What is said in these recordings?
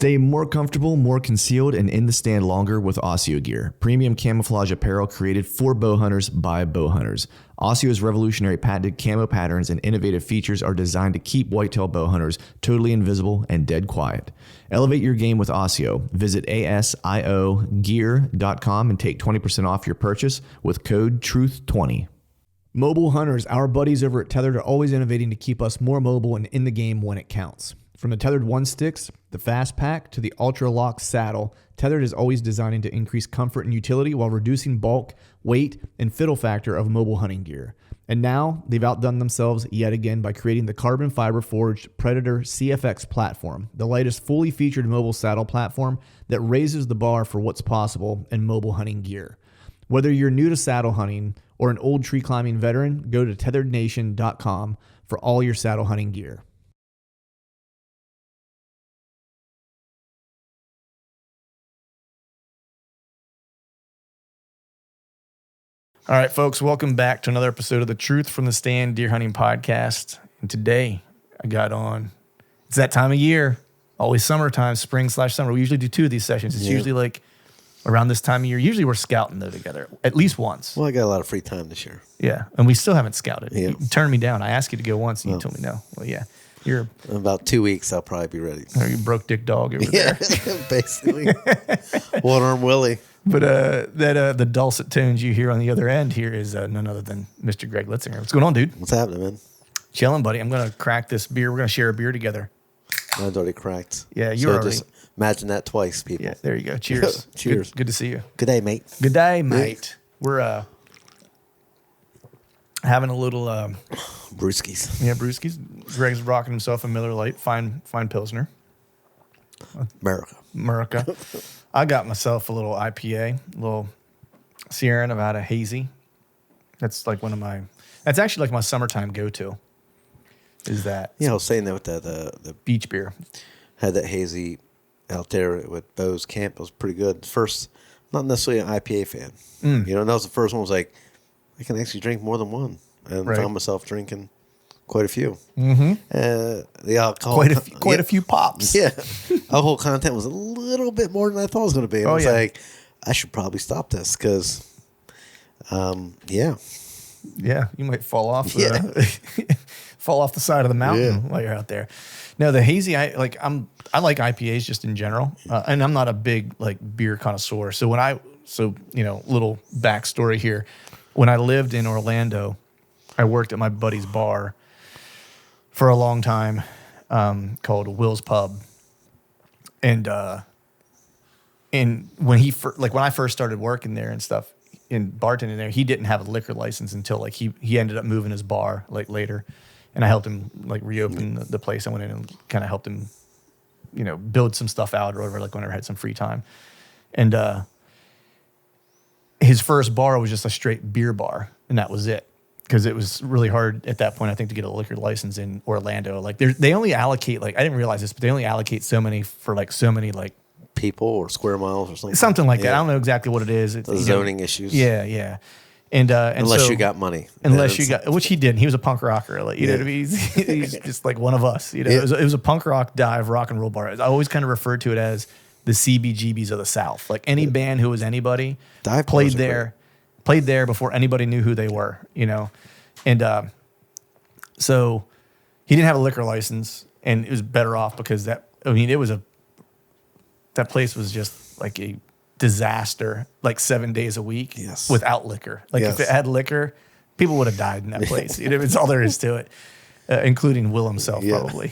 Stay more comfortable, more concealed, and in the stand longer with Osseo gear. Premium camouflage apparel created for bow hunters by bow hunters. Osseo's revolutionary patented camo patterns and innovative features are designed to keep whitetail bow hunters totally invisible and dead quiet. Elevate your game with Osseo. Visit asiogear.com and take 20% off your purchase with code TRUTH20. Mobile hunters, our buddies over at Tethered are always innovating to keep us more mobile and in the game when it counts. From the Tethered One Sticks, the Fast Pack, to the Ultra Lock Saddle, Tethered is always designing to increase comfort and utility while reducing bulk, weight, and fiddle factor of mobile hunting gear. And now, they've outdone themselves yet again by creating the carbon fiber forged Predator CFX platform, the latest fully featured mobile saddle platform that raises the bar for what's possible in mobile hunting gear. Whether you're new to saddle hunting or an old tree climbing veteran, go to tetherednation.com for all your saddle hunting gear. All right, folks, welcome back to another episode of the Truth from the Stand Deer Hunting Podcast. And today I got on, it's that time of year, always summertime, spring/summer. We usually do two of these sessions. It's usually like around this time of year. Usually we're scouting though together, at least once. Well, I got a lot of free time this year. Yeah, and we still haven't scouted. Yeah. You turned me down. I asked you to go once and you told me no. Well, yeah, you're In about 2 weeks, I'll probably be ready. you broke dick dog over Yeah, there. basically. One arm Willie. But the dulcet tones you hear on the other end here is none other than Mr. Greg Litzinger. What's going on, dude? What's happening, man? Chilling, buddy. I'm going to crack this beer. We're going to share a beer together. Mine's already cracked. Yeah, you already. Just imagine that twice, people. Yeah, there you go. Cheers. Cheers. Good to see you. Good day, mate. Good day, mate. We're having a little Brewskis. yeah, brewskis. Greg's rocking himself a Miller Lite, fine Pilsner. America. I got myself a little IPA, a little Sierra Nevada hazy. That's like that's actually like my summertime go-to. Is that? Yeah, I was saying that with the Beach beer. had that hazy out there with Bo's Camp. It was pretty good. First, not necessarily an IPA fan. You know, and that was the first one. Was like, I can actually drink more than one, and found myself drinking quite a few. Mm-hmm. The alcohol, quite a few pops. Yeah, alcohol content was a little bit more than I thought it was going to be. And I was like, I should probably stop this because, yeah, you might fall off. Fall off the side of the mountain while you're out there. No, the hazy, I like IPAs just in general, and I'm not a big like beer connoisseur. So little backstory here. When I lived in Orlando, I worked at my buddy's bar for a long time, called Will's Pub, and when I first started working there and stuff in bartending there, he didn't have a liquor license until like he ended up moving his bar like later. And I helped him like reopen the place. I went in and kind of helped him, build some stuff out or whatever, like whenever I had some free time. And his first bar was just a straight beer bar, and that was it. Because it was really hard at that point, I think, to get a liquor license in Orlando. Like they only allocate, like, I didn't realize this, but they only allocate so many people or square miles or something. Something like that. I don't know exactly what it is. It's zoning issues. Yeah. And unless you got money, which he didn't. He was a punk rocker. Like, he's just like one of us. It was a punk rock dive rock and roll bar. I always kind of referred to it as the CBGBs of the South. Like any band who was anybody played there before anybody knew who they were. And so he didn't have a liquor license, and it was better off because that place was just like a disaster, like 7 days a week without liquor. Like if it had liquor, people would have died in that place. It's all there is to it, including Will himself probably.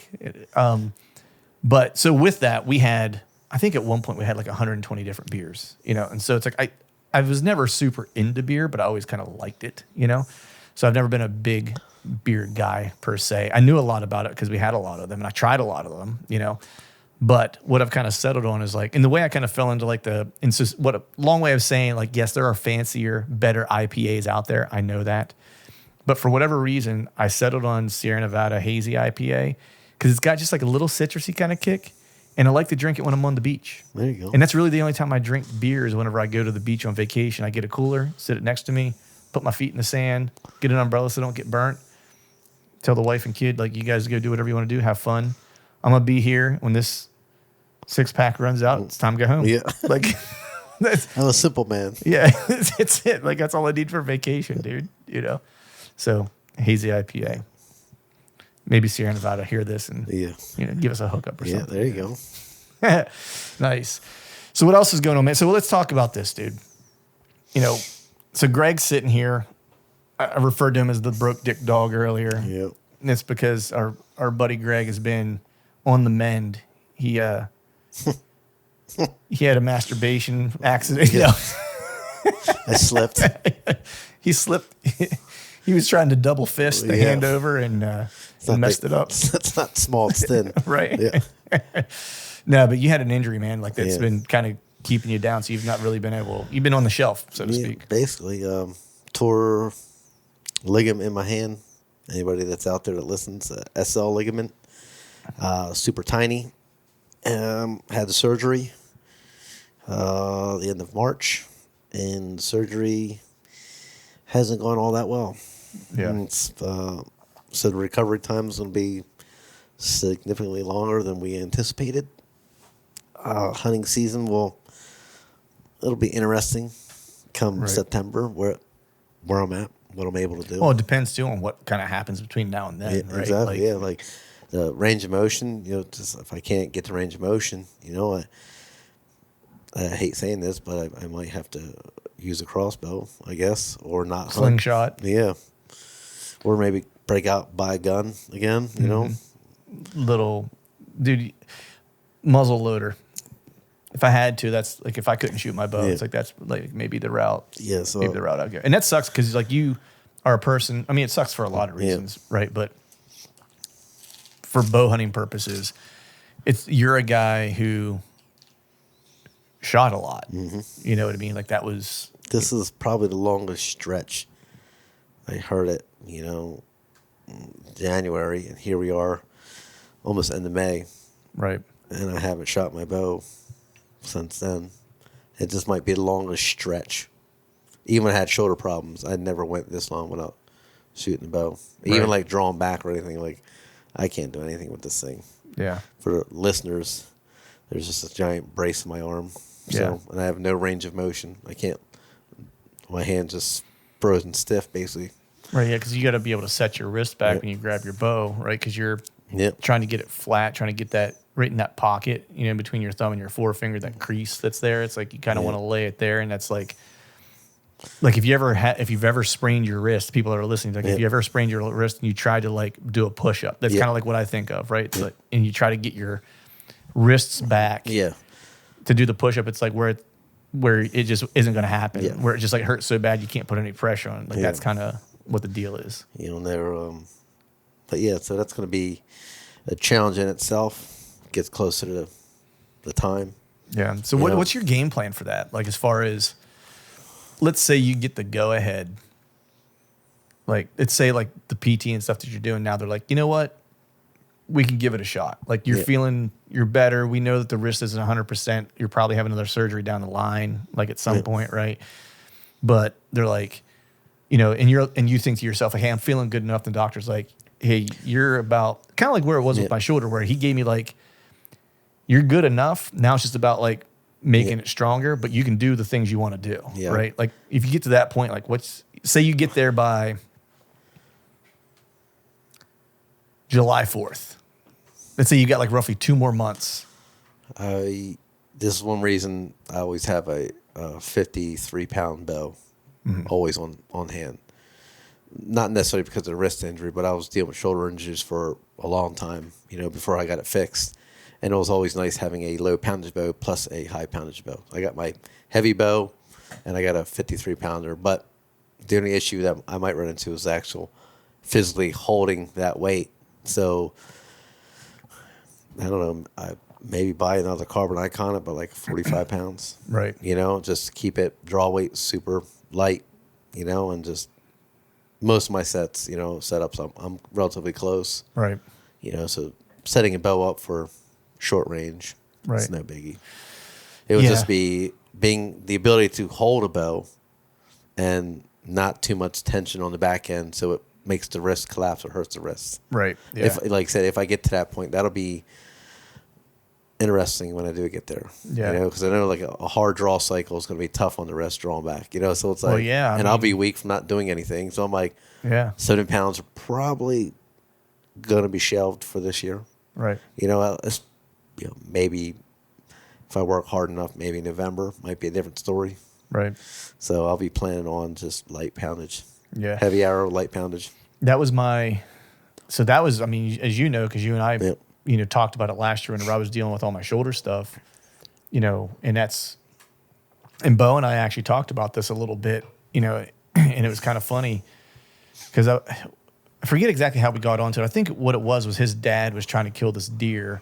But so with that, I think at one point we had like 120 different beers, and so it's like I was never super into beer, but I always kind of liked it, So I've never been a big beer guy per se. I knew a lot about it because we had a lot of them, and I tried a lot of them, But what I've kind of settled on is like, in the way I kind of fell into like what a long way of saying, like, yes, there are fancier, better IPAs out there. I know that. But for whatever reason, I settled on Sierra Nevada Hazy IPA because it's got just like a little citrusy kind of kick. And I like to drink it when I'm on the beach. There you go. And that's really the only time I drink beer is whenever I go to the beach on vacation. I get a cooler, sit it next to me, put my feet in the sand, get an umbrella so I don't get burnt. Tell the wife and kid, like, you guys go do whatever you want to do, have fun. I'm going to be here when this 6-pack runs out. It's time to go home. Yeah. Like, I'm a simple man. Yeah, it's it. Like, that's all I need for vacation, dude. You know? So, hazy IPA. Maybe Sierra Nevada hear this and give us a hookup or something. Yeah, there you go. Nice. So what else is going on, man? So let's talk about this, dude. You know, so Greg's sitting here. I referred to him as the broke dick dog earlier. Yep. And it's because our buddy Greg has been on the mend. He had a masturbation accident. Yeah. I slipped. He slipped. He was trying to double fist the hand over and messed it up. That's not small, it's thin. Right. Yeah. No, but you had an injury, man. Like, that's been kind of keeping you down. So you've not really been you've been on the shelf, so to speak. Basically, tore ligament in my hand. Anybody that's out there that listens, SL ligament, super tiny. Had the surgery the end of March, and the surgery hasn't gone all that well. Yeah. And so the recovery time is going to be significantly longer than we anticipated. Hunting season it'll be interesting come September where I'm at, what I'm able to do. Well, it depends too on what kind of happens between now and then, right? Exactly. Like the range of motion, just if I can't get the range of motion, I hate saying this, but I might have to use a crossbow, I guess, or not slingshot. Hunt. Yeah. Or maybe break out, buy a gun again, Little dude, muzzle loader. If I had to, that's like, if I couldn't shoot my bow, it's like, that's like maybe the route. Yeah. So maybe the route I'd go. And that sucks because like you are a person. I mean, it sucks for a lot of reasons, right? But for bow hunting purposes, you're a guy who shot a lot. Mm-hmm. You know what I mean? Like this is probably the longest stretch. I heard it, January, and here we are, almost end of May. Right. And I haven't shot my bow since then. It just might be the longest stretch. Even when I had shoulder problems, I never went this long without shooting the bow. Even like drawing back or anything, like I can't do anything with this thing. Yeah. For listeners, there's just a giant brace in my arm. So, and I have no range of motion. I can't. My hand's just frozen stiff, basically. Right, yeah, because you got to be able to set your wrist back when you grab your bow, right? Because you're trying to get it flat, trying to get that right in that pocket, between your thumb and your forefinger, that crease that's there. It's like you kind of want to lay it there, and that's like if you've ever sprained your wrist, people that are listening, like if you ever sprained your wrist and you tried to like do a push up, that's kind of like what I think of, right? It's like, and you try to get your wrists back, to do the push up. It's like where it just isn't going to happen, where it just like hurts so bad you can't put any pressure on. Like that's kind of what the deal is. But so that's going to be a challenge in itself. Gets closer to the time. Yeah. So what's your game plan for that? Like, as far as, let's say you get the go ahead, like let's say like the PT and stuff that you're doing now, they're like, you know what? We can give it a shot. Like you're feeling, you're better. We know that the wrist isn't 100%. You're probably having another surgery down the line, like at some point, right? But they're like, and you think to yourself, like, hey, I'm feeling good enough. The doctor's like, hey, you're about kind of like where it was with my shoulder, where he gave me like, you're good enough. Now it's just about like making it stronger, but you can do the things you want to do, right? Like if you get to that point, like say you get there by July 4th. Let's say you got like roughly 2 more months. This is one reason I always have a 53-pound bow always on hand. Not necessarily because of the wrist injury, but I was dealing with shoulder injuries for a long time, before I got it fixed. And it was always nice having a low poundage bow plus a high poundage bow. I got my heavy bow, and I got a 53-pounder. But the only issue that I might run into is actual physically holding that weight. So I don't know. I maybe buy another carbon icon at like 45 pounds. Right. Just to keep it draw weight super light, and just most of my sets, setups, I'm relatively close. Right. So setting a bow up for short range, it's no biggie. It would just be being the ability to hold a bow and not too much tension on the back end, so it makes the wrist collapse or hurts the wrist. Right. Yeah. If, like I said, if I get to that point, that'll be interesting when I do get there. Yeah. Because I know like a hard draw cycle is going to be tough on the wrist drawing back. So it's like, well, yeah, I'll be weak from not doing anything. So I'm like, 70 pounds are probably going to be shelved for this year. Right. It's, maybe if I work hard enough, maybe November might be a different story. Right. So I'll be planning on just light poundage. Yeah. Heavy arrow, light poundage. That was I mean, as you know, because you and I, talked about it last year whenever I was dealing with all my shoulder stuff, and Bo and I actually talked about this a little bit, and it was kind of funny because I forget exactly how we got onto it. I think what it was his dad was trying to kill this deer,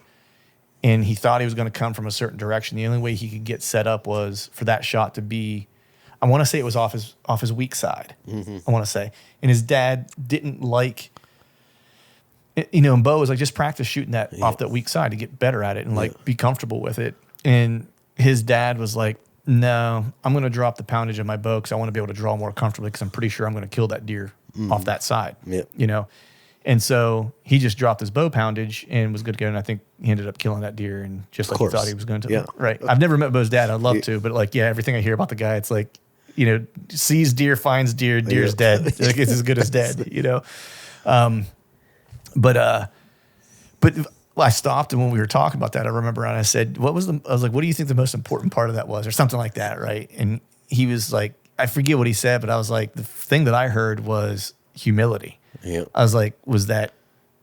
and he thought he was going to come from a certain direction. The only way he could get set up was for that shot to be, I want to say it was off his weak side. Mm-hmm. I want to say, and his dad didn't like. And Bo was like, just practice shooting that off that weak side to get better at it and like be comfortable with it. And his dad was like, no, I'm going to drop the poundage of my bow because I want to be able to draw more comfortably because I'm pretty sure I'm going to kill that deer off that side. Yeah. And so he just dropped his bow poundage and was good to go. And I think he ended up killing that deer and just like he thought he was going to. Yeah. Right. I've never met Bo's dad. I'd love to, but like, everything I hear about the guy, it's like, sees deer, finds deer, deer's dead. Like it's as good as dead, But I stopped, and when we were talking about that, I remember, and I said, I was like, what do you think the most important part of that was, or something like that, right? And he was like, I forget what he said, but I was like, the thing that I heard was humility. Yeah. I was like, was that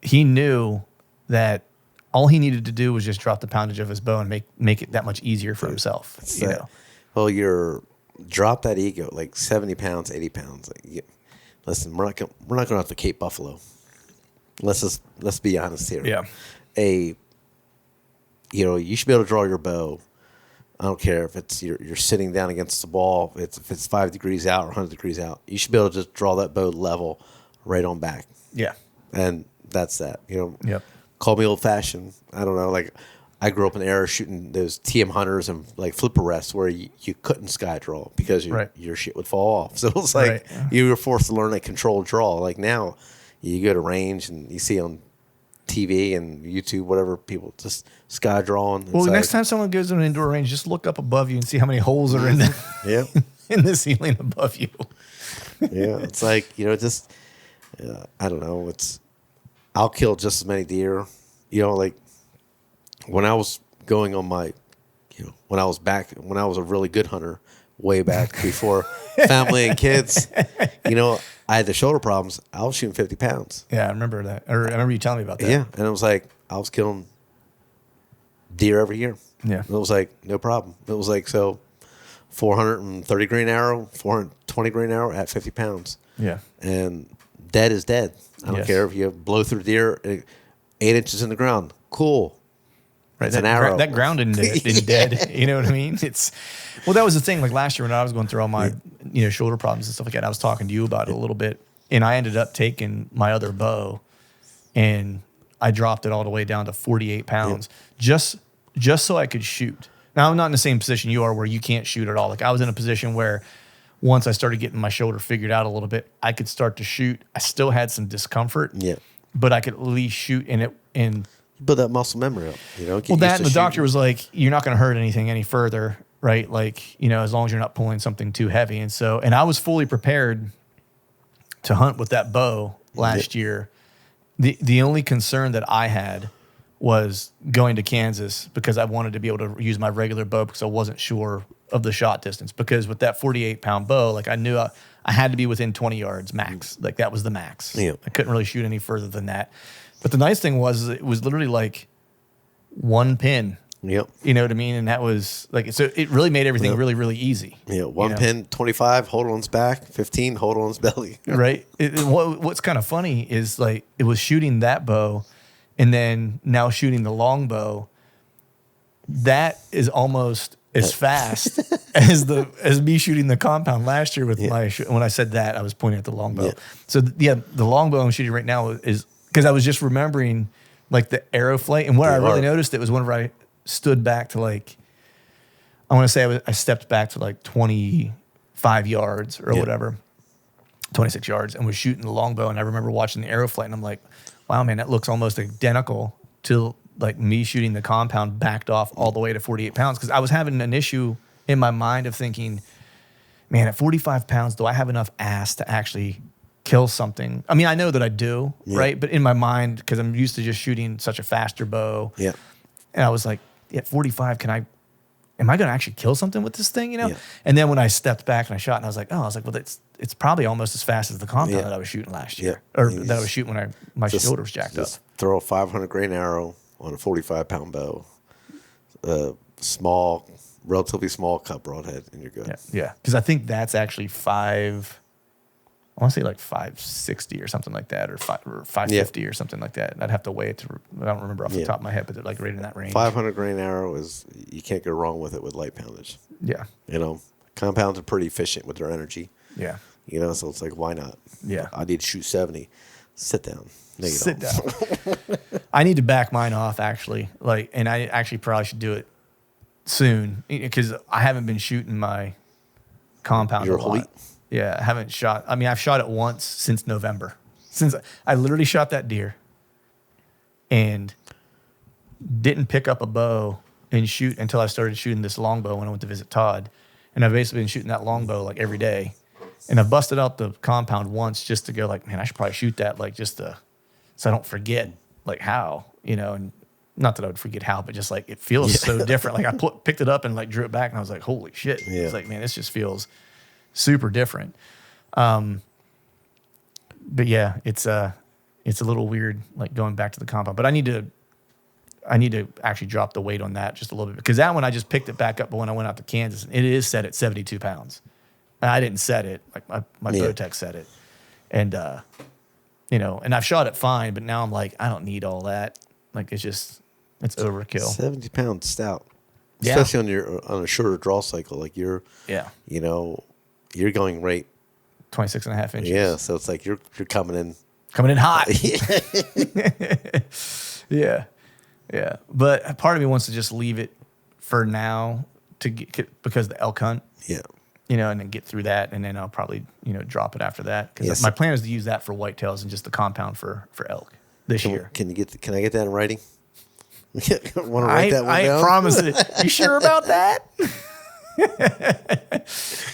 he knew that all he needed to do was just drop the poundage of his bow and make it that much easier for himself. Well, drop that ego, like 70 pounds, 80 pounds. Like, listen, we're not going out to Cape Buffalo. Let's be honest here. Yeah. You should be able to draw your bow. I don't care if it's you're sitting down against the wall. If it's 5 degrees out or 100 degrees out, you should be able to just draw that bow level, right on back. Yeah. And that's that. Yep. Call me old fashioned. I don't know. Like I grew up in the era shooting those TM hunters and like flip arrests where you couldn't sky draw because your shit would fall off. So it's like you were forced to learn a controlled draw. Like now. You go to range and you see on TV and YouTube, whatever, people just sky drawing. Well, next time someone goes to an indoor range, just look up above you and see how many holes are in in the ceiling above you. Yeah, it's like, I don't know. I'll kill just as many deer. Like when I was going on my, when I was a really good hunter, way back before family and kids, I had the shoulder problems. I was shooting 50 pounds. Yeah, I remember that. I remember you telling me about that. Yeah, and it was like I was killing deer every year. Yeah. It was like no problem. It was like 430 grain arrow, 420 grain arrow at 50 pounds. Yeah. And dead is dead. I don't care if you blow through deer 8 inches in the ground. Cool. Right, it's an arrow. That ground isn't dead. You know what I mean? That was the thing. Like last year when I was going through all my shoulder problems and stuff like that, I was talking to you about it a little bit, and I ended up taking my other bow, and I dropped it all the way down to 48 pounds just so I could shoot. Now I'm not in the same position you are where you can't shoot at all. Like I was in a position where once I started getting my shoulder figured out a little bit, I could start to shoot. I still had some discomfort, but I could at least shoot and build that muscle memory up, Well, that and the doctor was like, you're not going to hurt anything any further, right? Like, as long as you're not pulling something too heavy. And I was fully prepared to hunt with that bow last year. The only concern that I had was going to Kansas because I wanted to be able to use my regular bow because I wasn't sure of the shot distance. Because with that 48-pound bow, like I knew I had to be within 20 yards max. Like that was the max. Yeah. I couldn't really shoot any further than that. But the nice thing was it was literally like one pin. Yep. You know what I mean? And that was like, so it really made everything really, really easy. Yeah. One pin, 25, hold on his back, 15, hold on his belly. Right. What's kind of funny is like, it was shooting that bow and then now shooting the long bow. That is almost as fast as me shooting the compound last year with when I said that, I was pointing at the long bow. Yeah. So the long bow I'm shooting right now is, because I was just remembering like the arrow flight, and what I really noticed it was whenever I stood back to like, I want to say I stepped back to like 25 yards or whatever, 26 yards, and was shooting the longbow. And I remember watching the arrow flight, and I'm like, wow, man, that looks almost identical to like me shooting the compound backed off all the way to 48 pounds because I was having an issue in my mind of thinking, man, at 45 pounds, do I have enough ass to actually kill something? I mean, I know that I do, right? But in my mind, because I'm used to just shooting such a faster bow, and I was like, at 45, am I going to actually kill something with this thing, you know? And then when I stepped back and I shot, and I was like, well, it's probably almost as fast as the compound that I was shooting last year, or that I was shooting when my shoulder was jacked up. Throw a 500 grain arrow on a 45 pound bow, relatively small cut broadhead, and you're good. Yeah, because I think that's actually I want to say like 560 or something like that, or 550 or something like that. I'd have to weigh it I don't remember off the top of my head, but they're like right in that range. 500 grain arrow you can't go wrong with it with light poundage. Yeah. You know, compounds are pretty efficient with their energy. Yeah. You know, so it's like, why not? Yeah. I need to shoot 70. Sit down. No, Sit down. I need to back mine off actually. And I actually probably should do it soon because I haven't been shooting my compound a lot. Yeah, I haven't shot. I mean, I've shot it once since November. Since I literally shot that deer and didn't pick up a bow and shoot until I started shooting this longbow when I went to visit Todd. And I've basically been shooting that longbow like every day. And I busted out the compound once just to go like, man, I should probably shoot that like so I don't forget like how, you know, and not that I would forget how, but just like it feels so different. Like I picked it up and like drew it back and I was like, holy shit. Yeah. It's like, man, this just feels super different. But yeah, it's a little weird like going back to the compound, but I need to actually drop the weight on that just a little bit because that one I just picked it back up when I went out to Kansas. And it is set at 72 pounds. And I didn't set it, like my Bowtech set it. And, you know, and I've shot it fine, but now I'm like, I don't need all that. Like it's overkill. 70 pounds stout. Especially on a shorter draw cycle. Like you know, you're going right 26 and a half inches. Yeah. So it's like you're coming in hot. Yeah. Yeah. But part of me wants to just leave it for now because the elk hunt. Yeah. You know, and then get through that, and then I'll probably, you know, drop it after that. Because my plan is to use that for whitetails and just the compound for elk this year. Can I get that in writing? Want to write that one down? I promise it. You sure about that?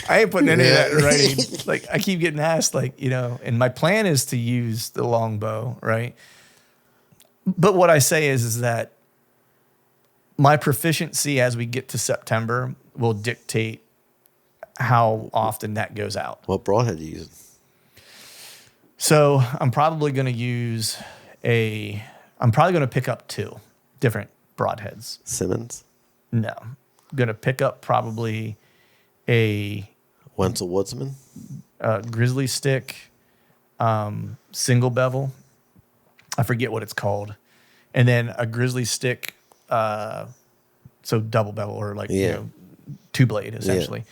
I ain't putting any of that in writing. Like I keep getting asked, like, you know, and my plan is to use the longbow, right? But what I say is that my proficiency as we get to September will dictate how often that goes out. What broadhead are you using? So I'm probably going to pick up 2 different broadheads. Simmons? No. I'm going to pick up probably a Wenzel Woodsman? grizzly stick, single bevel. I forget what it's called. And then a grizzly stick, so double bevel or like, you know, 2-blade essentially. Yeah.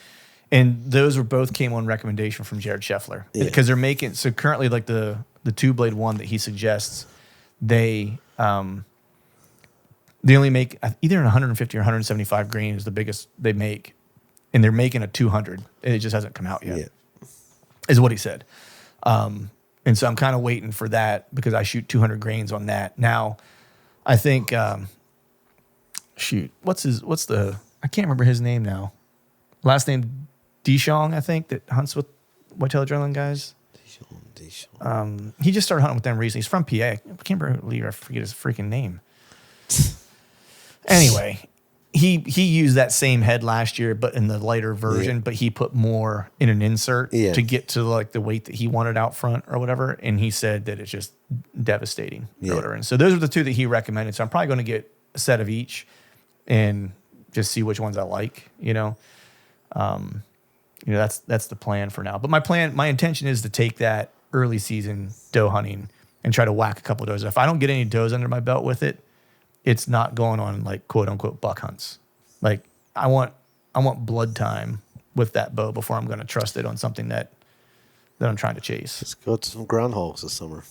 And those both came on recommendation from Jared Scheffler because they're making, so currently like the 2-blade one that he suggests, they only make either an 150 or 175 grain is the biggest they make. And they're making a 200 and it just hasn't come out yet, is what he said. And so I'm kind of waiting for that because I shoot 200 grains on that. Now, I think, I can't remember his name now. Last name Dishong, I think, that hunts with whitetail adrenaline guys. Dishong. He just started hunting with them recently. He's from PA. I can't believe I forget his freaking name. Anyway, he used that same head last year, but in the lighter version, but he put more in an insert to get to like the weight that he wanted out front or whatever. And he said that it's just devastating or whatever. And so those are the 2 that he recommended. So I'm probably going to get a set of each and just see which ones I like, you know. You know, that's the plan for now. But my intention is to take that early season doe hunting and try to whack a couple of does. If I don't get any does under my belt with it, it's not going on like quote unquote buck hunts. Like I want blood time with that bow before I'm going to trust it on something that I'm trying to chase. Let's go to some groundhogs this summer.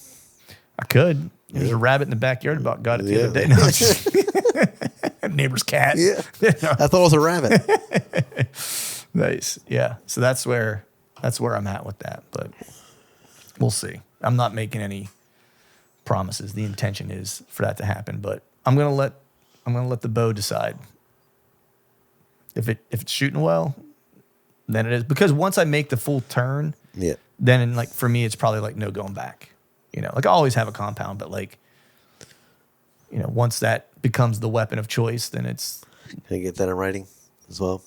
I could. There's a rabbit in the backyard about got it the other day. No, neighbor's cat. Yeah. I thought it was a rabbit. Nice. Yeah. So that's where I'm at with that, but we'll see. I'm not making any promises. The intention is for that to happen, but I'm gonna let the bow decide. If it's shooting well, then it is. Because once I make the full turn, then like for me, it's probably like no going back. Like I always have a compound, but like, once that becomes the weapon of choice, then it's. Can I get that in writing as well?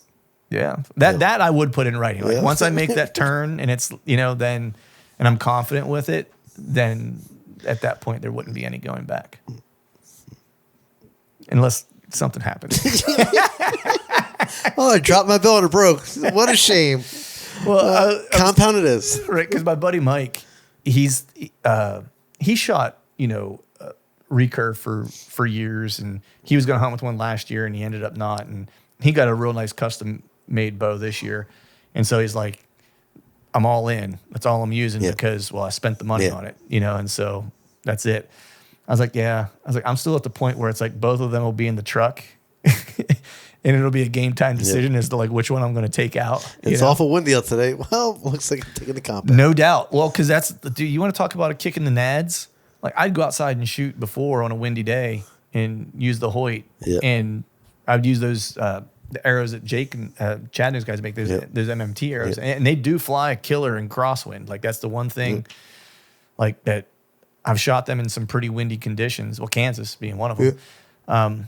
Yeah, that I would put in writing. Like once I make that turn and it's then, and I'm confident with it, then at that point there wouldn't be any going back, unless something happens. Oh, I dropped my bill and it broke. What a shame. Well, compound it is. Right, because my buddy Mike, he shot, recurve for years, and he was going to hunt with one last year, and he ended up not, and he got a real nice custom made bow this year, and so he's like, I'm all in. That's all I'm using because, well, I spent the money on it, and so that's it. I was like, I'm still at the point where it's like both of them will be in the truck. And it'll be a game time decision as to like which one I'm going to take out. It's awful windy out today. Well, looks like I'm taking the compound. No doubt. Well, because dude, you want to talk about a kick in the nads? Like I'd go outside and shoot before on a windy day and use the Hoyt. And I would use those the arrows that Jake and Chad and those guys make, those MMT arrows. And they do fly a killer in crosswind. Like that's the one thing like that I've shot them in some pretty windy conditions. Well, Kansas being one of them.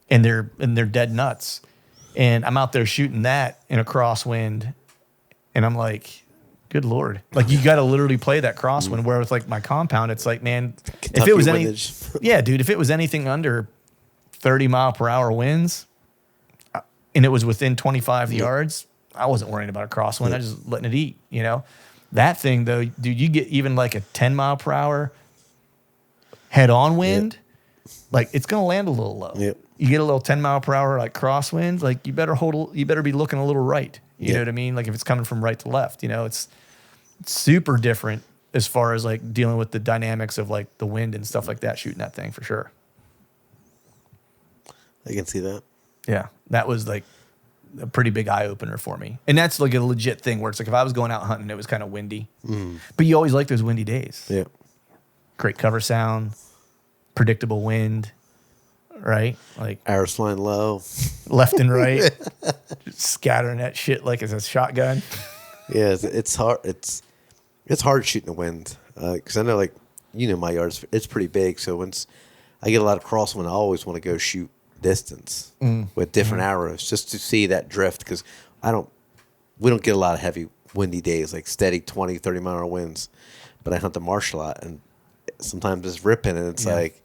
And they're dead nuts. And I'm out there shooting that in a crosswind, and I'm like, good Lord. Like you got to literally play that crosswind, where with like my compound, it's like, man, Kentucky if it was dude, if it was anything under 30 mile per hour winds and it was within 25 yards, I wasn't worrying about a crosswind. I was just letting it eat, That thing though, dude, you get even like a 10 mile per hour head on wind, like it's going to land a little low. You get a little 10 mile per hour like crosswind, like you better be looking a little right. You know what I mean? Like if it's coming from right to left, it's super different as far as like dealing with the dynamics of like the wind and stuff like that, shooting that thing for sure. I can see that. Yeah. That was like a pretty big eye opener for me. And that's like a legit thing where it's like, if I was going out hunting, it was kind of windy, but you always like those windy days. Yeah. Great cover sound, predictable wind. Right? Like arrows flying low. Left and right. Just scattering that shit like it's a shotgun. Yeah, it's hard. It's hard shooting the wind. Because I know, like, my yard, it's pretty big. So once I get a lot of crosswind, I always want to go shoot distance with different arrows just to see that drift. Because we don't get a lot of heavy windy days, like steady 20, 30 mile an hour winds. But I hunt the marsh a lot, and sometimes it's ripping, and it's like,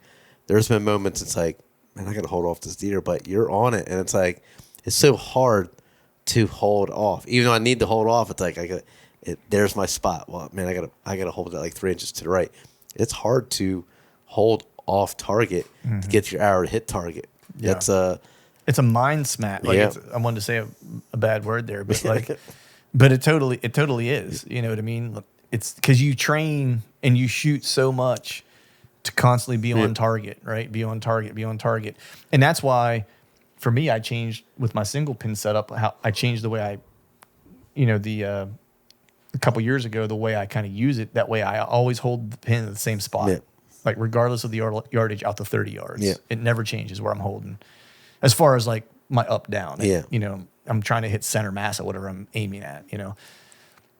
there's been moments it's like, man, I got to hold off this deer, but you're on it. And it's like, it's so hard to hold off. Even though I need to hold off, it's like, there's my spot. Well, man, I got to hold it like 3 inches to the right. It's hard to hold off target to get your arrow to hit target. Yeah. It's a mind smack. Like I wanted to say a bad word there, but like, but it totally is. You know what I mean? It's because you train and you shoot so much to constantly be on target, right? Be on target. And that's why, for me, I changed with my single pin setup, how I changed the way I, a couple years ago, the way I kind of use it. That way I always hold the pin at the same spot. Yeah. Like regardless of the yardage out to 30 yards. Yeah. It never changes where I'm holding. As far as like my up, down. I'm trying to hit center mass at whatever I'm aiming at,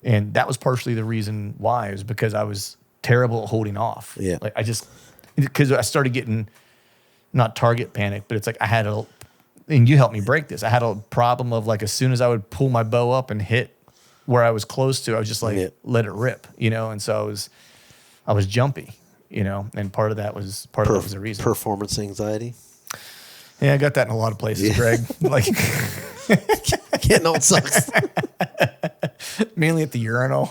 And that was partially the reason why. It was because I was terrible at holding off. Yeah. Like because I started getting, not target panic, but it's like and you helped me break this. I had a problem of like, as soon as I would pull my bow up and hit where I was close to, I was just like, let it rip, and so I was jumpy, and part of that was the reason. Performance anxiety. Yeah, I got that in a lot of places, Greg. Like getting old sucks. Mainly at the urinal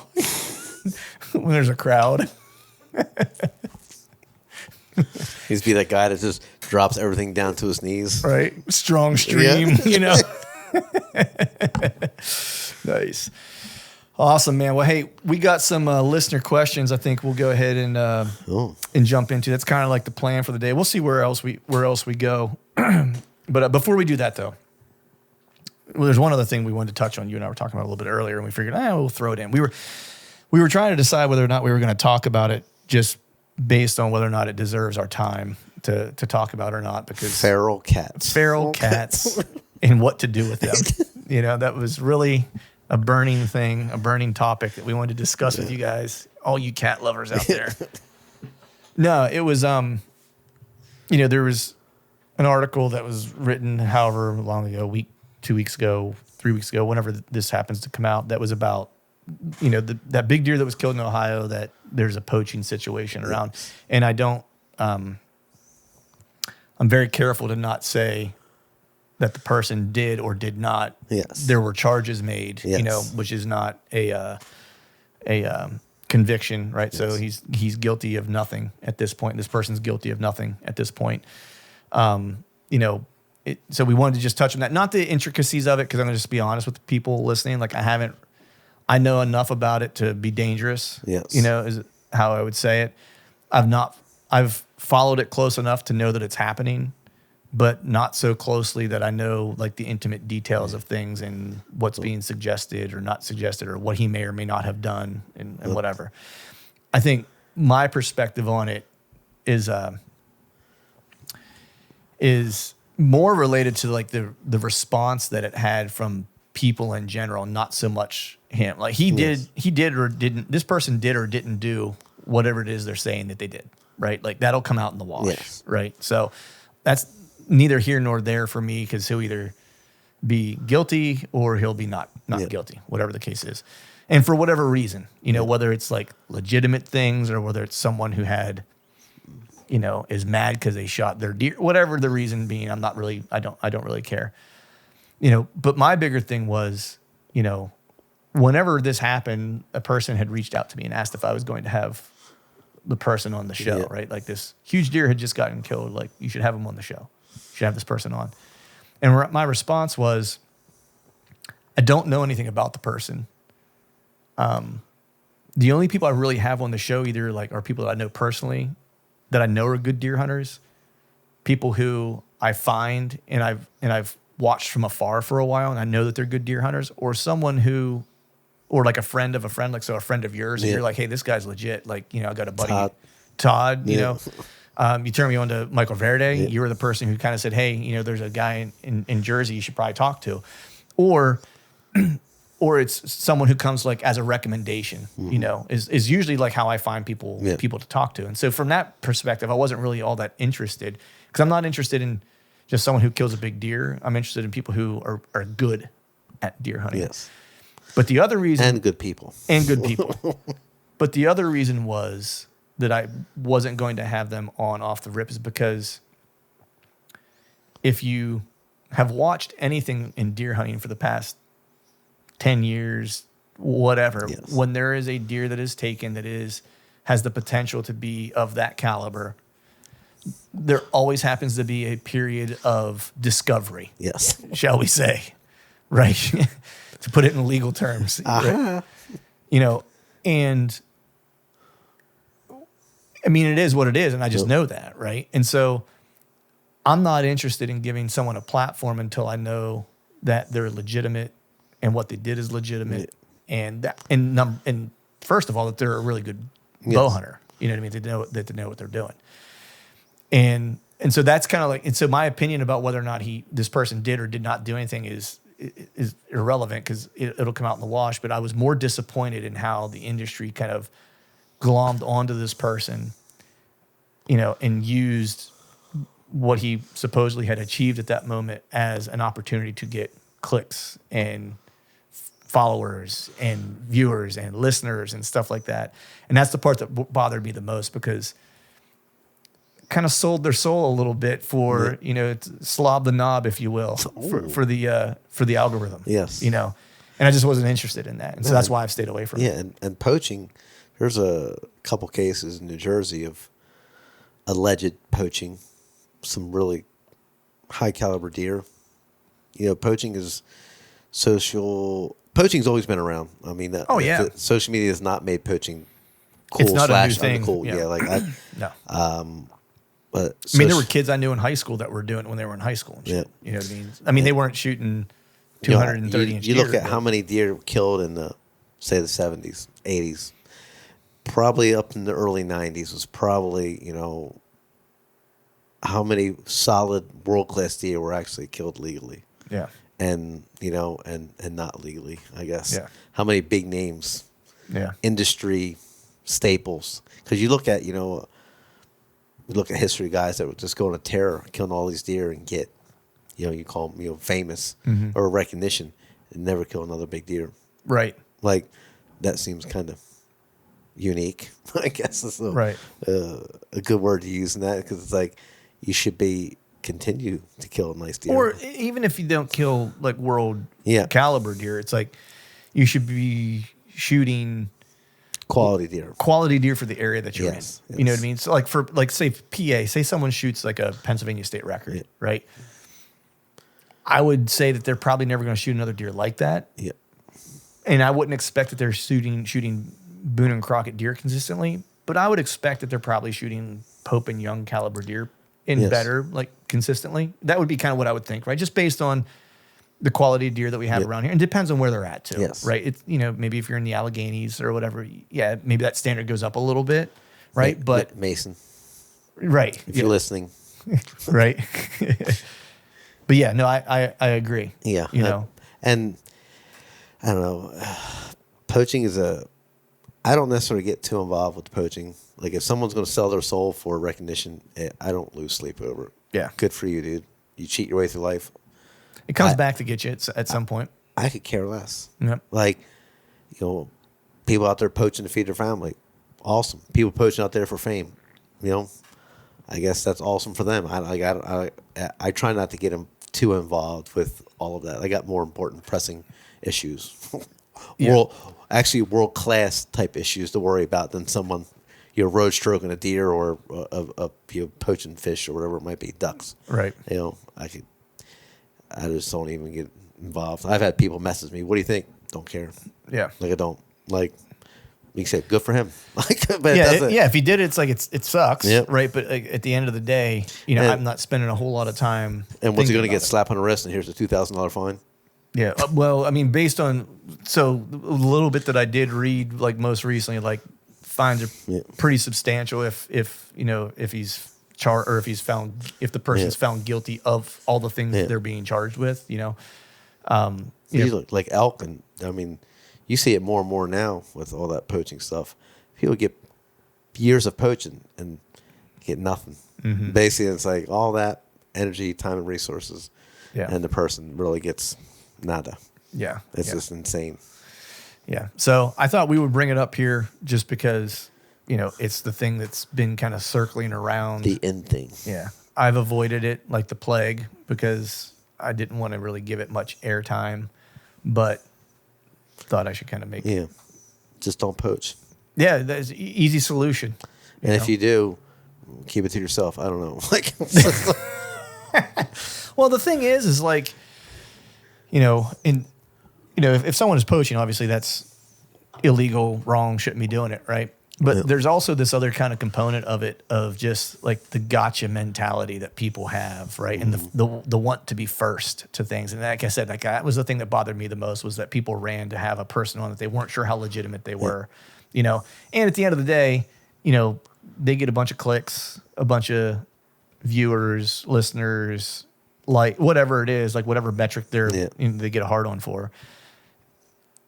when there's a crowd. He's be that guy that just drops everything down to his knees. Right. Strong stream, Nice. Awesome, man. Well, hey, we got some listener questions. I think we'll go ahead and jump into. That's kind of like the plan for the day. We'll see where else we go. But before we do that, though, there's one other thing we wanted to touch on. You and I were talking about a little bit earlier, and we figured, we'll throw it in. We were trying to decide whether or not we were going to talk about it just based on whether or not it deserves our time. to talk about or not, because feral cats and what to do with them. That was really a burning thing, a burning topic that we wanted to discuss with you guys, all you cat lovers out there. No, it was, there was an article that was written however long ago, week, 2 weeks ago, 3 weeks ago, whenever this happens to come out, that was about, that big deer that was killed in Ohio, that there's a poaching situation around. And I don't, I'm very careful to not say that the person did or did not. Yes. There were charges made, which is not a conviction, right? Yes. So he's guilty of nothing at this point. This person's guilty of nothing at this point. So we wanted to just touch on that, not the intricacies of it, because I'm going to just be honest with the people listening. Like, I know enough about it to be dangerous. Yes. Is how I would say it. I've followed it close enough to know that it's happening, but not so closely that I know like the intimate details of things and what's being suggested or not suggested, or what he may or may not have done and whatever. I think my perspective on it is more related to like the response that it had from people in general, not so much him. Like he did or didn't, this person did or didn't do whatever it is they're saying that they did, right? Like that'll come out in the wash, right? So that's neither here nor there for me, because he'll either be guilty or he'll be not guilty, whatever the case is. And for whatever reason, whether it's like legitimate things or whether it's someone who had, is mad because they shot their deer, whatever the reason being, I don't really care. But my bigger thing was, whenever this happened, a person had reached out to me and asked if I was going to have the person on the show, right? Like this huge deer had just gotten killed. Like, you should have him on the show. You should have this person on. And my response was, I don't know anything about the person. The only people I really have on the show either like are people that I know personally, that I know are good deer hunters, people who I find and I've watched from afar for a while and I know that they're good deer hunters, or someone who, or like a friend of a friend, like, so a friend of yours, and you're like, hey, this guy's legit. Like, I got a buddy, Todd, you turned me on to Michael Verde. Yeah. You were the person who kind of said, hey, there's a guy in Jersey you should probably talk to. Or it's someone who comes like as a recommendation, is usually like how I find people to talk to. And so from that perspective, I wasn't really all that interested, because I'm not interested in just someone who kills a big deer. I'm interested in people who are good at deer hunting. Yes. But the other reason... And good people. But the other reason was that I wasn't going to have them on off the rip is because if you have watched anything in deer hunting for the past 10 years, whatever, when there is a deer that is taken that has the potential to be of that caliber, there always happens to be a period of discovery. Yes. Shall we say, right? To put it in legal terms. Right? And I mean, it is what it is, and I just know that, right? And so I'm not interested in giving someone a platform until I know that they're legitimate and what they did is legitimate, and first of all, that they're a really good bow hunter. You know what I mean? They know what they're doing. And so that's kind of like, and so my opinion about whether or not this person did or did not do anything is irrelevant, because it'll come out in the wash. But I was more disappointed in how the industry kind of glommed onto this person, and used what he supposedly had achieved at that moment as an opportunity to get clicks and followers and viewers and listeners and stuff like that. And that's the part that bothered me the most, because kind of sold their soul a little bit for, to slob the knob, if you will, for the algorithm. Yes. And I just wasn't interested in that. And so that's why I've stayed away from it. Yeah. And poaching, there's a couple cases in New Jersey of alleged poaching some really high caliber deer. Poaching is poaching's always been around. I mean, social media has not made poaching cool. It's not a new thing. Uncool. Yeah. Like no. But there were kids I knew in high school that were doing it when they were in high school and shit. You know what I mean? I mean, they weren't shooting 230 inch deer. You look at how many deer were killed in the 70s, 80s. Probably up in the early 90s was probably, how many solid world-class deer were actually killed legally. Yeah. And, and not legally, I guess. Yeah. How many big names, industry staples. Because you look at, history guys that would just go on a tear, killing all these deer and get, you call them, famous or recognition and never kill another big deer. Right. Like, that seems kind of unique. I guess that's a good word to use in that, because it's like you should continue to kill a nice deer. Or even if you don't kill like world caliber deer, it's like you should be shooting quality deer for the area that you're in. You know what I mean? So like say PA, say someone shoots like a Pennsylvania state record, right? I would say that they're probably never going to shoot another deer like that. Yeah. And I wouldn't expect that they're shooting Boone and Crockett deer consistently, but I would expect that they're probably shooting Pope and Young caliber deer in better, like consistently. That would be kind of what I would think, right? Just based on the quality of deer that we have around here. And it depends on where they're at too, right? It's, maybe if you're in the Alleghenies or whatever, maybe that standard goes up a little bit, right? But Mason. Right. If you're listening. Right. But yeah, no, I agree. Yeah. And I don't know, poaching is I don't necessarily get too involved with poaching. Like, if someone's going to sell their soul for recognition, I don't lose sleep over it. Yeah. Good for you, dude. You cheat your way through life. It comes back to get you at some point. I could care less. Yep. Like, people out there poaching to feed their family. Awesome. People poaching out there for fame. I guess that's awesome for them. I try not to get them too involved with all of that. I got more important, pressing issues. World-class type issues to worry about than someone road stroking a deer or poaching fish or whatever it might be, ducks. Right. I just don't even get involved. I've had people message me, "What do you think?" Don't care. Yeah. Like, I don't like. You say good for him. But if he did it, it's like it sucks, right? But at the end of the day, I'm not spending a whole lot of time. And what's he going to get? Slapped on the wrist, and here's a $2,000 fine. Yeah. Well, I mean, based on a little bit that I did read, like most recently, like fines are pretty substantial if he's charged or if the person's found guilty of all the things that they're being charged with. Like elk, and I mean, you see it more and more now with all that poaching stuff. People get years of poaching and get nothing. Mm-hmm. Basically, it's like all that energy, time, and resources, and the person really gets nada. Yeah. It's just insane. Yeah. So I thought we would bring it up here just because, it's the thing that's been kind of circling around. The end thing. Yeah. I've avoided it like the plague because I didn't want to really give it much airtime, but thought I should kind of make it. Yeah. Just don't poach. Yeah. That's an easy solution. And if you do, keep it to yourself. I don't know. Well, the thing is like, if someone is poaching, obviously that's illegal, wrong, shouldn't be doing it, right? But there's also this other kind of component of it, of just like the gotcha mentality that people have, right? And the want to be first to things. And like I said, that was the thing that bothered me the most, was that people ran to have a person on that they weren't sure how legitimate they were, And at the end of the day, they get a bunch of clicks, a bunch of viewers, listeners, like whatever it is, like whatever metric they get a hard on for,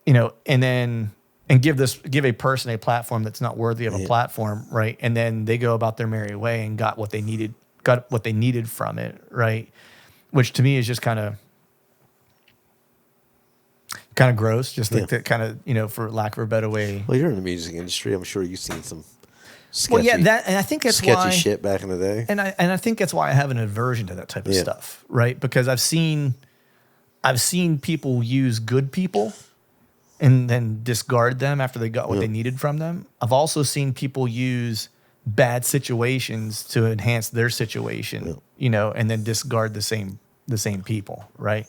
and give a person a platform that's not worthy of a platform, right? And then they go about their merry way and got what they needed from it, right? Which to me is just kind of gross, just like that kind of, for lack of a better way. Well, you're in the music industry. I'm sure you've seen some sketchy, and I think that's sketchy why, shit back in the day. And I think that's why I have an aversion to that type of stuff, right? Because I've seen people use good people and then discard them after they got what they needed from them. I've also seen people use bad situations to enhance their situation, and then discard the same people, right?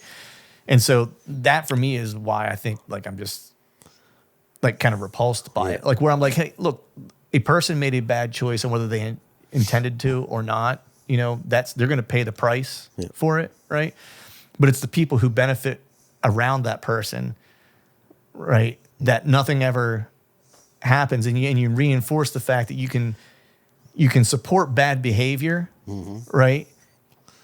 And so that for me is why I think like I'm just like kind of repulsed by it. Like where I'm like, hey, look, a person made a bad choice, and whether they intended to or not, they're going to pay the price for it, right? But it's the people who benefit around that person, right? That nothing ever happens, and you reinforce the fact that you can you can support bad behavior, right?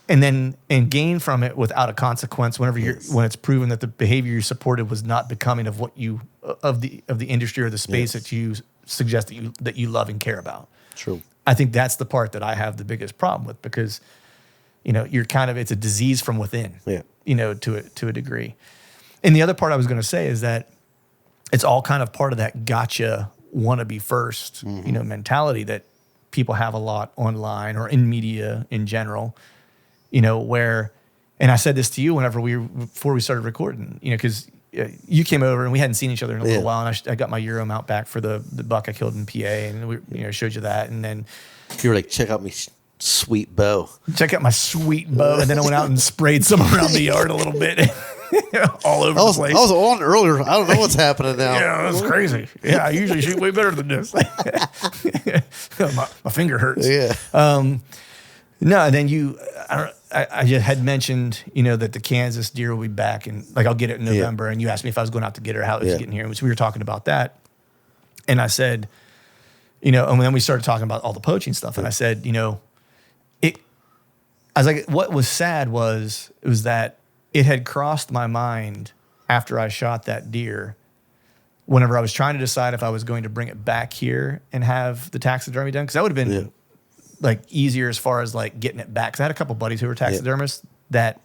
And gain from it without a consequence when it's proven that the behavior you supported was not becoming of what you of the industry or the space that you suggest that you love and care about. True. I think that's the part that I have the biggest problem with, because you're it's a disease from within. Yeah. To a degree. And the other part I was going to say is that it's all kind of part of that gotcha, wanna be first, mentality that people have a lot online or in media in general. Where, and I said this to you before we started recording, because you came over and we hadn't seen each other in a little while, and I got my Euro mount back for the buck I killed in PA, and we showed you that, and then you were like, check out my sweet bow. Check out my sweet bow, and then I went out and sprayed some around the yard a little bit, all over the place. I was on earlier. I don't know what's happening now. Yeah, that's crazy. Yeah, I usually shoot way better than this. my finger hurts. Yeah. No, and then I just had mentioned, that the Kansas deer will be back, and I'll get it in November. And you asked me if I was going out to get her, how it was getting here. So we were talking about that. And I said, and then we started talking about all the poaching stuff. And I said, I was like, what was sad was that it had crossed my mind after I shot that deer, whenever I was trying to decide if I was going to bring it back here and have the taxidermy done. Because that would have been easier as far as getting it back. Because I had a couple buddies who were taxidermists that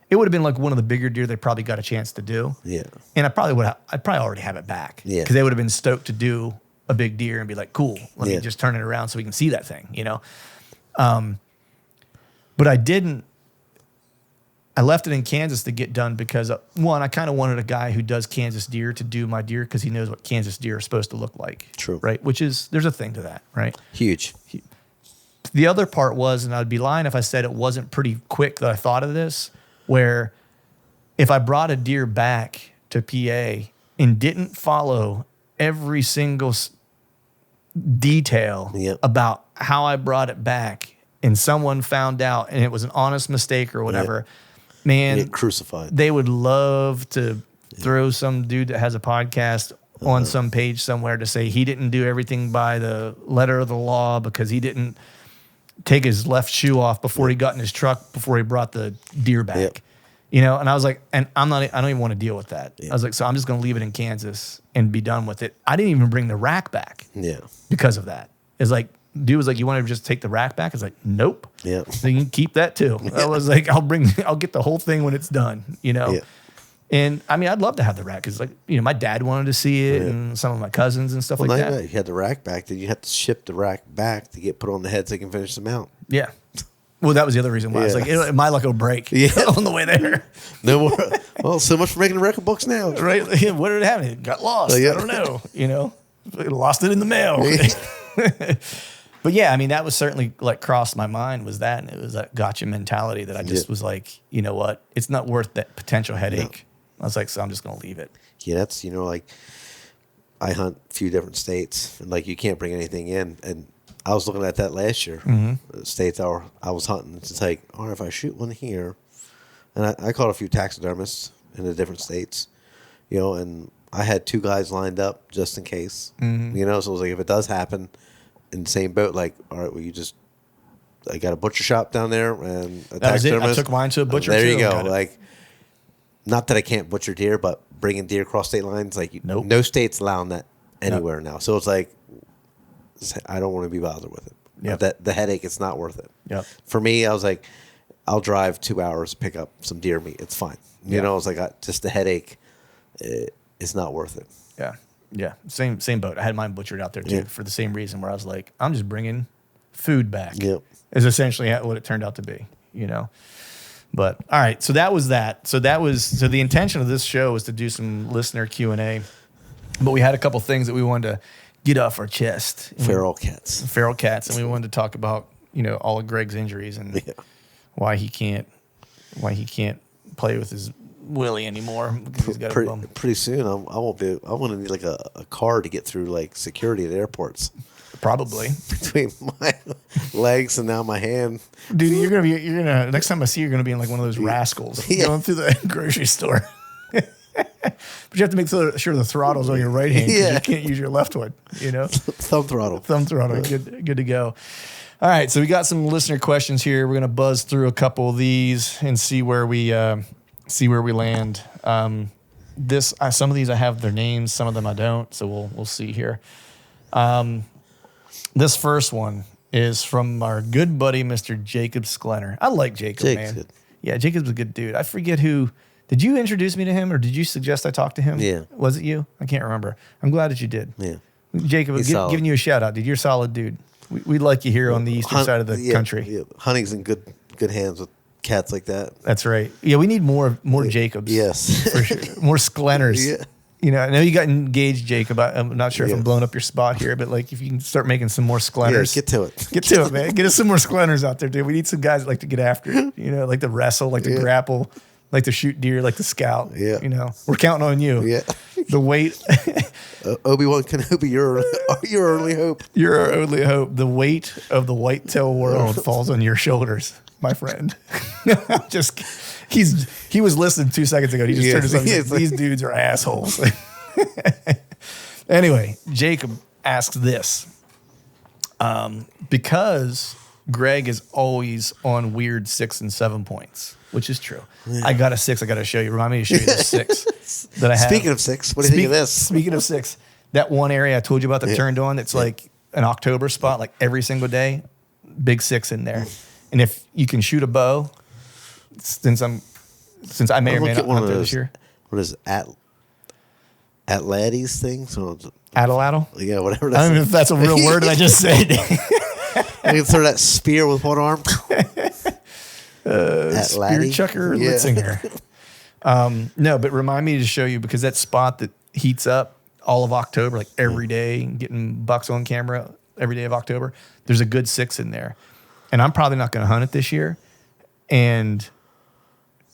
it would have been one of the bigger deer they probably got a chance to do. Yeah. And I'd probably already have it back. Yeah. Because they would have been stoked to do a big deer and be like, cool, let me just turn it around so we can see that thing, But I didn't. I left it in Kansas to get done because, one, I kind of wanted a guy who does Kansas deer to do my deer, because he knows what Kansas deer are supposed to look like. True. Right? There's a thing to that, right? Huge. The other part was, and I'd be lying if I said it wasn't pretty quick that I thought of this, where if I brought a deer back to PA and didn't follow every single detail about how I brought it back, and someone found out and it was an honest mistake or whatever, man, get crucified. They would love to throw some dude that has a podcast on some page somewhere to say he didn't do everything by the letter of the law because he didn't take his left shoe off before he got in his truck before he brought the deer back. And I was like, and I don't even want to deal with that. I was like, so I'm just going to leave it in Kansas and be done with it. I didn't even bring the rack back because of that. It's like, dude was like, you want to just take the rack back? I was like, nope. Yeah. So you can keep that too. I was like, I'll get the whole thing when it's done, And I mean, I'd love to have the rack because, my dad wanted to see it, and some of my cousins and stuff like that. You had the rack back, then you had to ship the rack back to get put on the head so you can finish the mount. Yeah. Well, that was the other reason why. I was like, my luck will break on the way there. No more. Well, so much for making record books now. Right. What did it happen? It got lost. I don't know. Lost it in the mail. But yeah, I mean, that was certainly crossed my mind was that, and it was that gotcha mentality that I just was like, you know what? It's not worth that potential headache. I was like, so I'm just going to leave it. Yeah, that's, I hunt a few different states, and you can't bring anything in. And I was looking at that last year, the states I was hunting. It's like, all right, if I shoot one here, and I caught a few taxidermists in the different states, and I had 2 guys lined up just in case, so it was like, if it does happen in the same boat, all right, well, I got a butcher shop down there and a taxidermist. I took mine to a butcher there too. There you go. Not that I can't butcher deer, but bringing deer across state lines, nope. No state's allowing that anywhere now. So it's like, I don't want to be bothered with it. Yep. The headache, it's not worth it. Yep. For me, I was like, I'll drive 2 hours to pick up some deer meat. It's fine. You know, it's like just the headache, it's not worth it. Yeah. Yeah. Same boat. I had mine butchered out there too for the same reason where I was like, I'm just bringing food back. Yep. Is essentially what it turned out to be, But all right, so that was that. So the intention of this show was to do some listener Q&A, but we had a couple things that we wanted to get off our chest. Feral cats, and we wanted to talk about all of Greg's injuries and why he can't play with his Willie anymore because he's got a bum. Pretty soon, I want to need a car to get through security at airports. Probably between my legs and now my hand, dude. You're gonna next time I see you're gonna be in one of those rascals going through the grocery store. you have to make sure the throttle's on your right hand. Yeah. You can't use your left one, Thumb throttle. Thumb throttle. Good to go. All right. So we got some listener questions here. We're going to buzz through a couple of these and see where we land. Some of these I have their names, some of them I don't. So we'll see here. This first one is from our good buddy, Mr. Jacob Sklenner. I like Jacob, man. Good. Yeah, Jacob's a good dude. I forget who. Did you introduce me to him, or did you suggest I talk to him? Yeah. Was it you? I can't remember. I'm glad that you did. Yeah. Jacob, giving you a shout out, dude. You're a solid dude. We like you here on the eastern side of the country. Yeah. Hunting's in good hands with cats like that. That's right. Yeah, we need more Jacobs. Yes. For sure. More Sklenners. Yeah. I know you got engaged, Jacob. I'm not sure if I'm blowing up your spot here, but if you can start making some more Sklenners. Yeah, get to it. Get to it, man. Get us some more Sklenners out there, dude. We need some guys that like to get after it, like to wrestle, like to grapple, like to shoot deer, like to scout. Yeah. We're counting on you. Yeah. The weight. Obi-Wan Kenobi, your only hope. You're our only hope. The weight of the whitetail world falls on your shoulders, my friend. He was listening 2 seconds ago. He just turned his own. These dudes are assholes. Anyway, Jacob asks this. Because Greg is always on weird 6 and 7 points, which is true. Yeah. I got a 6. I got to show you. Remind me to show you the 6 that I have. Speaking of 6, what do you think of this? Speaking of 6, that one area I told you about that turned on, it's like an October spot, like every single day, big 6 in there. And if you can shoot a bow, since I may or may not hunt there this year. What is Atlatties thing? Atlatl? Yeah, whatever. I don't know if that's a real word that I just said. You can throw that spear with one arm. Spear chucker Litzinger. No, but remind me to show you, because that spot that heats up all of October, like every day, getting bucks on camera every day of October, there's a good 6 in there. And I'm probably not going to hunt it this year. And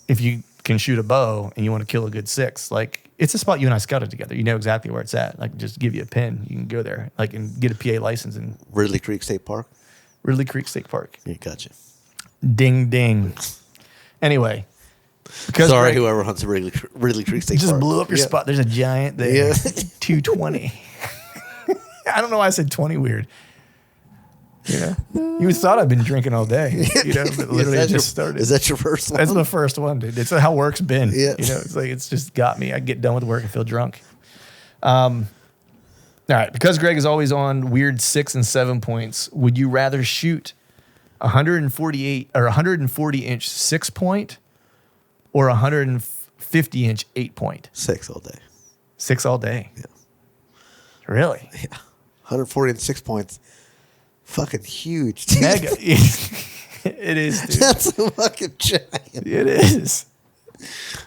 if you can shoot a bow and you want to kill a good 6, it's a spot you and I scouted together. You know exactly where it's at. Just give you a pin, you can go there, and get a PA license in Ridley Creek State Park. Ridley Creek State Park. Yeah, gotcha. Ding ding. Anyway, because sorry, whoever hunts Ridley Creek State Park. Just blew up your spot. There's a giant there. Yeah. 220. I don't know why I said 20 weird. You thought I'd been drinking all day. But literally it just started. Is that your first one? That's the first one, dude. It's how work's been. Yeah. It's just got me. I get done with work and feel drunk. All right. Because Greg is always on weird 6 and 7 points, would you rather shoot 148 or 140 inch 6 point or 150 inch 8 point? 6 all day. 6 all day. Yeah. Really? Yeah. 140 and 6 points. Fucking huge. Mega. It is, dude. That's a fucking giant. It is.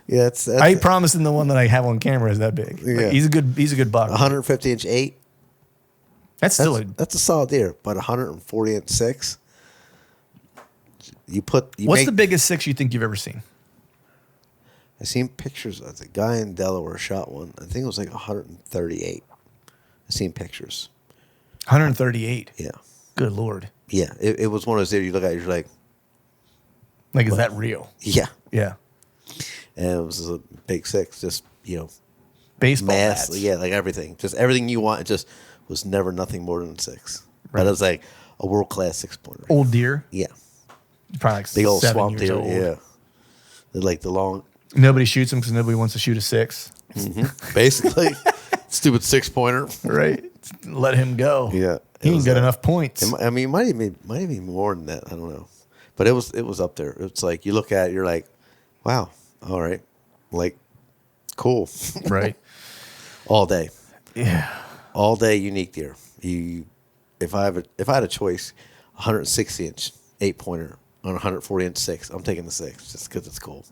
Yeah, that's I promise him the one that I have on camera is that big. Yeah. He's a good buck. 150 inch 8. That's a solid deer, but 140 inch 6. What's the biggest 6 you think you've ever seen? I've seen pictures. A guy in Delaware shot one. I think it was like 138. I've seen pictures. 138. Yeah. Good Lord. Yeah. It was one of those deer you look at, you're like, is that real? Yeah. Yeah. And it was a big 6, just, baseball mass. bats. Yeah, like everything. Just everything you want. It just was never nothing more than 6. Right. But it was like a world-class 6-pointer. Old deer? Yeah. Probably like big old 7 swamp years deer. old. Yeah. They're like the long. Nobody shoots them because nobody wants to shoot a 6. Mm-hmm. Basically. Stupid 6-pointer. Right. Let him go. Yeah. He ain't got enough points. I mean, it might even be more than that. I don't know. But it was up there. It's like you look at it, you're like, wow, all right. Cool. Right. All day. Yeah. All day unique deer. If I had a choice, 160 inch 8-pointer on 140 inch 6, I'm taking the 6 just because it's cool.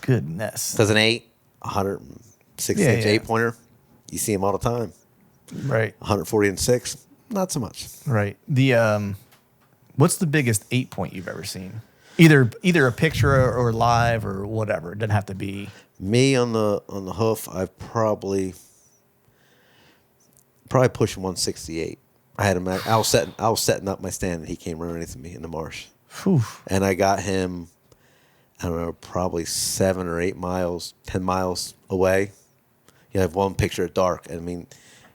Goodness. Because an 160 inch 8-pointer, you see them all the time. Right. 140 inch 6, not so much. Right. The what's the biggest 8-point you've ever seen? Either a picture or live or whatever. It doesn't have to be. Me on the hoof, I've probably pushing 168. I had him. I was setting up my stand, and he came running underneath me in the marsh. Whew. And I got him, I don't know, probably 7 or 8 miles, 10 miles away. You have one picture at dark. And I mean,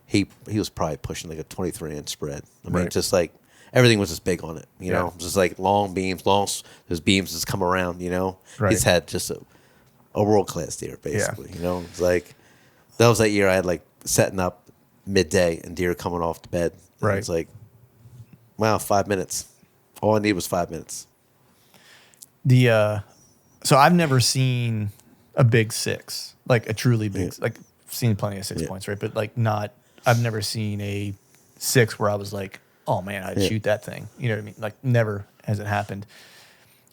he was probably pushing like a 23-inch spread. I mean, just like everything was just big on it, you know, just like long beams, those beams just come around, you know. He's had just a world-class deer, basically, you know. It's like, that was that year I had like setting up midday and deer coming off the bed. And it's like, wow, 5 minutes. All I need was 5 minutes. So I've never seen a big 6, like a truly big, like seen plenty of 6 points, right? But like I've never seen a 6 where I was like, oh man, I'd shoot that thing. You know what I mean? Like never has it happened.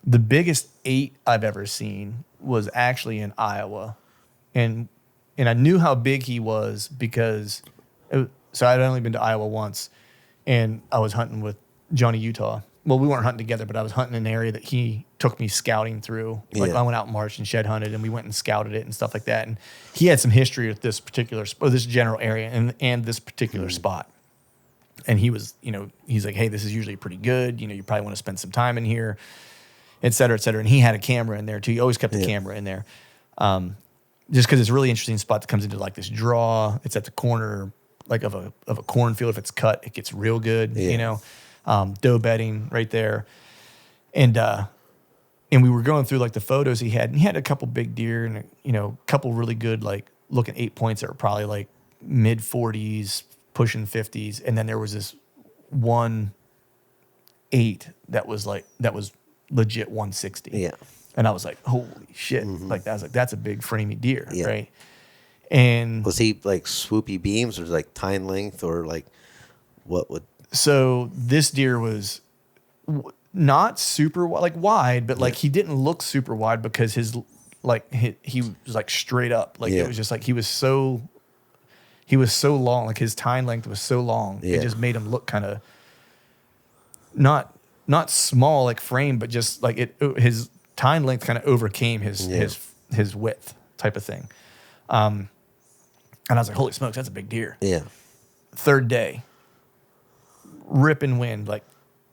The biggest 8 I've ever seen was actually in Iowa. And I knew how big he was because, so I'd only been to Iowa once and I was hunting with Johnny Utah. Well, we weren't hunting together, but I was hunting an area that he took me scouting through. Like I went out and marched and shed hunted, and we went and scouted it and stuff like that. And he had some history with this particular, or this general area and this particular spot. And he was, you know, he's like, hey, this is usually pretty good. You know, you probably want to spend some time in here, et cetera, et cetera. And he had a camera in there too. He always kept a camera in there. Just because it's a really interesting spot that comes into like this draw. It's at the corner like of a cornfield. If it's cut, it gets real good, you know. Doe bedding right there. And we were going through like the photos he had, and he had a couple big deer and, you know, a couple really good, like looking 8 points that were probably like mid 40s, pushing 50s. And then there was this 1 8 that was legit 160. Yeah. And I was like, holy shit. Like that's a big framey deer. Right. And was he like swoopy beams or like tine length or like what would, so this deer was not super wide, but like he didn't look super wide because he was like straight up. Like it was just like he was so long. Like his tine length was so long. It just made him look kind of not small like frame, but just like his tine length kind of overcame his width type of thing. And I was like, holy smokes, that's a big deer. Yeah. Third day. Ripping wind, like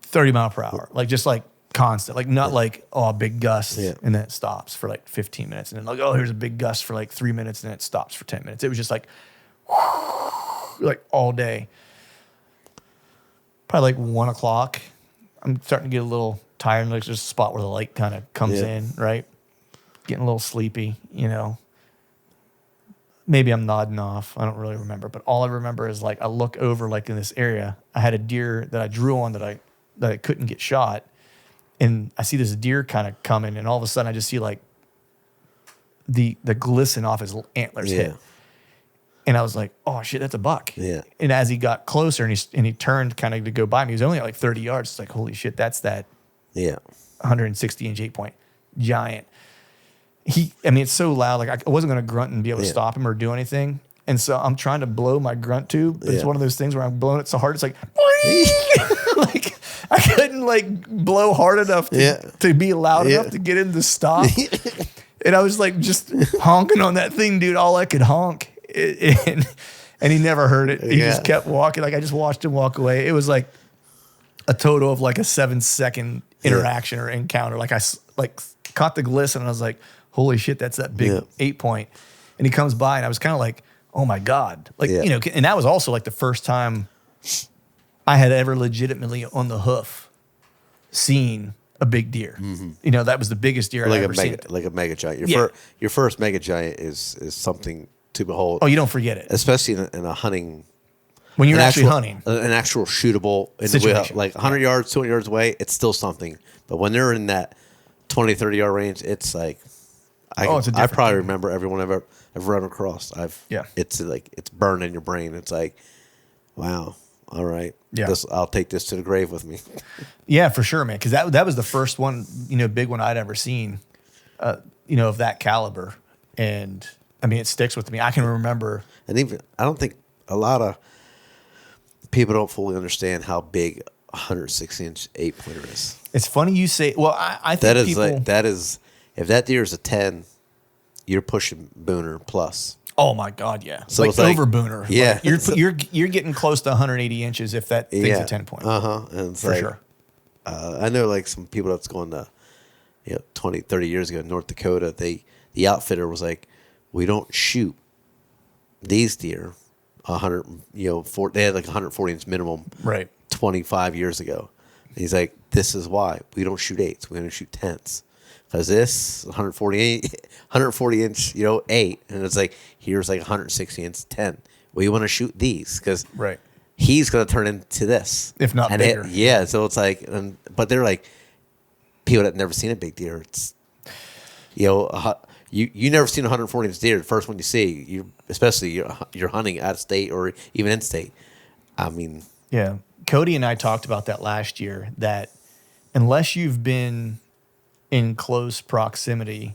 30 mile per hour, like just like constant, like not like, oh, a big gust and then it stops for like 15 minutes. And then like, oh, here's a big gust for like 3 minutes and then it stops for 10 minutes. It was just like, like all day. Probably like 1 o'clock. I'm starting to get a little tired. Like there's a spot where the light kind of comes in, right? Getting a little sleepy, you know. Maybe I'm nodding off. I don't really remember. But all I remember is like I look over like in this area. I had a deer that I drew on that I couldn't get shot. And I see this deer kind of coming. And all of a sudden I just see like the glisten off his antlers hit. And I was like, oh shit, that's a buck. Yeah. And as he got closer and he turned kind of to go by me, he was only at like 30 yards. It's like, holy shit, that's that 160-inch 8 point giant. It's so loud. Like I wasn't going to grunt and be able to stop him or do anything. And so I'm trying to blow my grunt tube. But it's one of those things where I'm blowing it so hard. It's like, like I couldn't like blow hard enough to be loud enough to get him to stop. And I was like just honking on that thing, dude. All I could honk. And he never heard it. He just kept walking. Like I just watched him walk away. It was like a total of like a 7-second interaction or encounter. Like I caught the glisten and I was like, holy shit, that's that big 8 point. And he comes by and I was kind of like, oh my God. Like, you know, and that was also like the first time I had ever legitimately on the hoof seen a big deer. You know, that was the biggest deer I'd ever seen. Like a mega giant. Your first mega giant is something to behold. Oh, you don't forget it. Especially in a hunting. When you're actually hunting. An actual shootable situation. Like 100 yards, 200 yards away, it's still something. But when they're in that 20, 30 yard range, it's like, I probably remember everyone I've run across. It's like, it's burned in your brain. It's like, wow, all right. Yeah. I'll take this to the grave with me. Yeah, for sure, man. Because that was the first one, you know, big one I'd ever seen, you know, of that caliber. And I mean, it sticks with me. I can remember. And even, I don't think a lot of people don't fully understand how big 160-inch 8-pointer is. It's funny you say. Well, I think that is if that deer is a 10, you're pushing Booner plus. Oh my God, yeah. So like over Booner. Yeah, like you're getting close to 180 inches if that thing's a 10 point. And it's for sure. I know like some people that's going to, 20, 30 years ago in North Dakota. The outfitter was like, we don't shoot these deer, 100, they had like 140 inch minimum, right, 25 years ago. And he's like, this is why we don't shoot 8s, we only shoot 10s, because this 140 inch, 8, and it's like here's like 160 inch 10. We want to shoot these because right, he's going to turn into this, if not bigger. So it's like, but they're like people that have never seen a big deer. It's you never seen a 140 inch deer. The first one you see, especially you're hunting out of state or even in state. I mean, yeah. Cody and I talked about that last year, that unless you've been in close proximity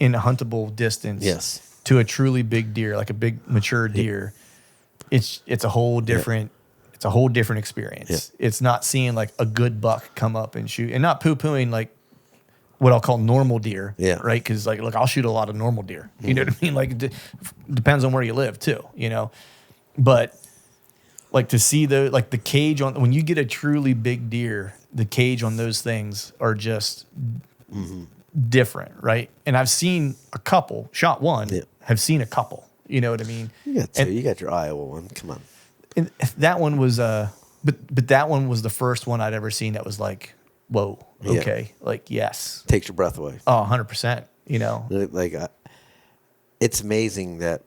in a huntable distance to a truly big deer, like a big mature deer, it's a whole different experience. Yeah. It's not seeing like a good buck come up and shoot, and not poo-pooing like what I'll call normal deer, right? Because like, look, I'll shoot a lot of normal deer. You know what I mean? Like, depends on where you live too, But like to see the cage on, when you get a truly big deer, the cage on those things are just different, right? And I've seen a couple, shot one, have seen a couple. You know what I mean? You got two. You got your Iowa one. Come on. And that one was but that one was the first one I'd ever seen that was like, whoa, okay, like yes, takes your breath away. Oh, 100%. Like it's amazing that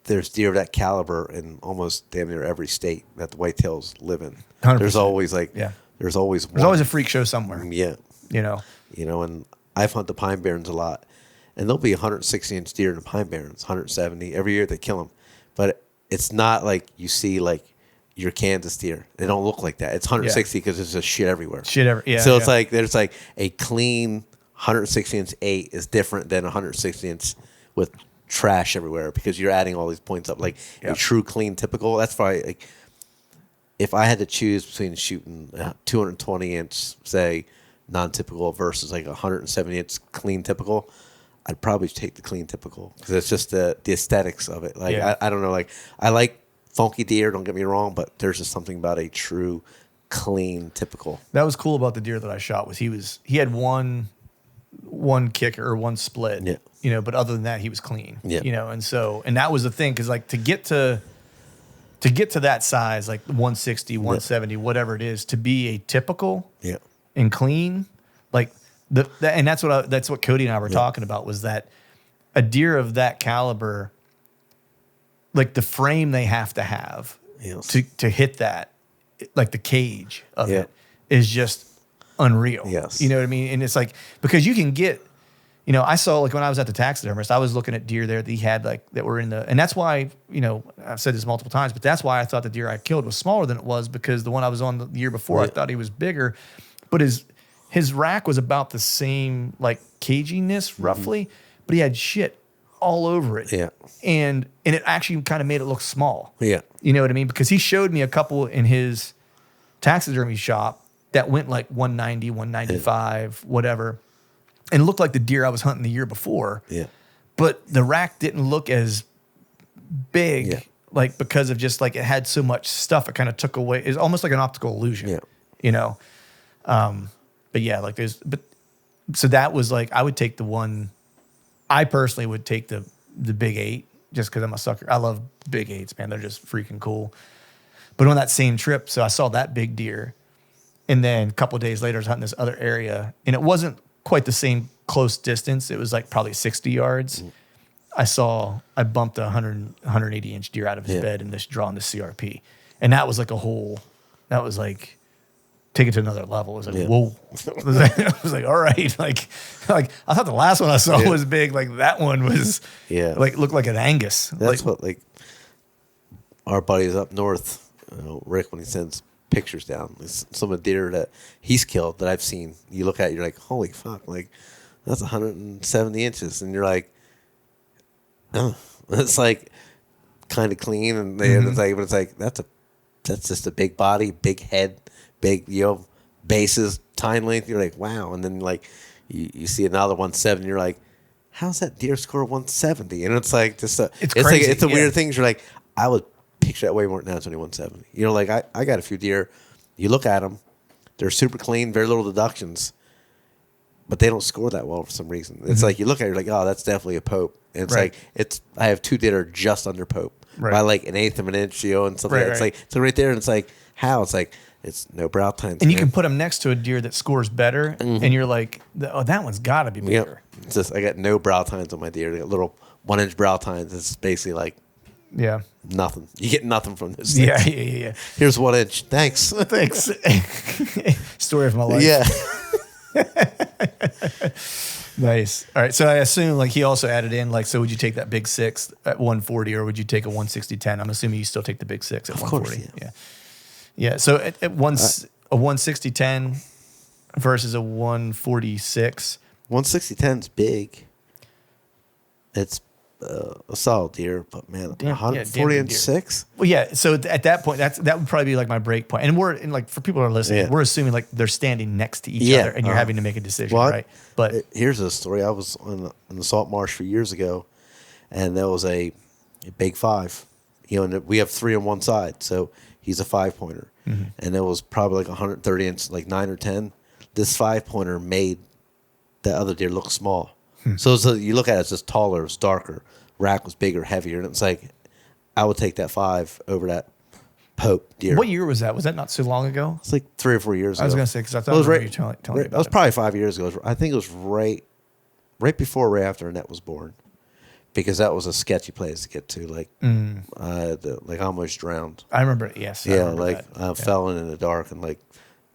there's deer of that caliber in almost damn near every state that the whitetails live in. 100%. There's always there's always a freak show somewhere. Yeah, and I've hunted the Pine Barrens a lot, and there'll be 160 inch deer in the Pine Barrens, 170 every year they kill them, but it's not like you see like your Kansas deer. They don't look like that. It's 160 because there's just shit everywhere. So it's like there's like a clean 160 inch 8 is different than 160 inch with trash everywhere because you're adding all these points up. Like a true clean typical. That's why like if I had to choose between shooting 220 inch say non-typical versus like 170 inch clean typical, I'd probably take the clean typical because it's just the aesthetics of it. Like I don't know. Like I like funky deer, don't get me wrong, but there's just something about a true clean typical. That was cool about the deer that I shot was he had one kicker or one split, but other than that he was clean, and that was the thing because like to get to that size, like 160, 170, whatever it is, to be a typical and clean, like and that's what Cody and I were talking about was that a deer of that caliber, like the frame they have to have to hit that, like the cage of it is just unreal. Yes. You know what I mean? And it's like, because you can get, I saw like when I was at the taxidermist, I was looking at deer there that he had like that were in and that's why, I've said this multiple times, but that's why I thought the deer I killed was smaller than it was because the one I was on the year before, I thought he was bigger, but his rack was about the same like caginess roughly, but he had shit all over it. Yeah. And it actually kind of made it look small. Yeah. You know what I mean? Because he showed me a couple in his taxidermy shop that went like 190, 195, whatever, and looked like the deer I was hunting the year before. Yeah. But the rack didn't look as big, like because of just like it had so much stuff. It kind of took away. It's almost like an optical illusion. Yeah. But yeah, like so that was like I would take the one. I personally would take the big 8 just because I'm a sucker. I love big 8s, man. They're just freaking cool. But on that same trip, so I saw that big deer. And then a couple of days later, I was hunting this other area. And it wasn't quite the same close distance. It was like probably 60 yards. I bumped a 180 inch deer out of his bed and just drawing the CRP. And that was like take it to another level. It was like, whoa. I was like, all right. Like I thought the last one I saw was big. Like that one was like looked like an Angus. That's what like our buddies up north, Rick, when he sends pictures down, some of the deer that he's killed that I've seen, you look at it, you're like, holy fuck, like that's 170 inches. And you're like, oh, it's like kind of clean. And it's like, that's just a big body, big head, big, bases, tine length. You're like, wow. And then like you see another 170, you're like, how's that deer score 170? And it's like just it's crazy. Like it's a weird thing. You're like, I would picture that way more. Now it's only 170. Like I got a few deer. You look at them, they're super clean, very little deductions, but they don't score that well for some reason. It's like you look at it, you're like, oh, that's definitely a Pope, It's like I have two that are just under Pope by like an eighth of an inch, and stuff like that. It's like so right there, and it's like how it's like. It's no brow tines. And you can put them next to a deer that scores better, and you're like, oh, that one's got to be bigger. Yep. It's just, I got no brow tines on my deer. I got little 1 inch brow tines. It's basically like nothing. You get nothing from this thing. Yeah. Here's 1 inch. Thanks. Thanks. Story of my life. Yeah. Nice. All right. So I assume like he also added in like, so would you take that big 6 at 140 or would you take a 160-10? I'm assuming you still take the big 6 at 140. Course, yeah. Yeah. So at a 160-10 versus a 146. 160-10 is big. It's a solid deer, but man, 140 and 6. Well, yeah. So at that point, that would probably be like my break point. And like for people who are listening, we're assuming like they're standing next to each other, and you're having to make a decision, right? But here's a story. I was in the salt marsh 3 years ago, and there was a big 5. And we have 3 on one side, so he's a 5-pointer, and it was probably like 130 inch, like 9 or 10. This 5-pointer made the other deer look small. So you look at it, it's just taller, it's darker. Rack was bigger, heavier, and it's like I would take that 5 over that Pope deer. What year was that? Was that not so long ago? It's like 3 or 4 years ago. I was going to say because I thought you were telling me about it. That was probably 5 years ago. I think it was right before, right after Annette was born, because that was a sketchy place to get to. Like, like I almost drowned. I remember it. Yes. I fell in the dark and like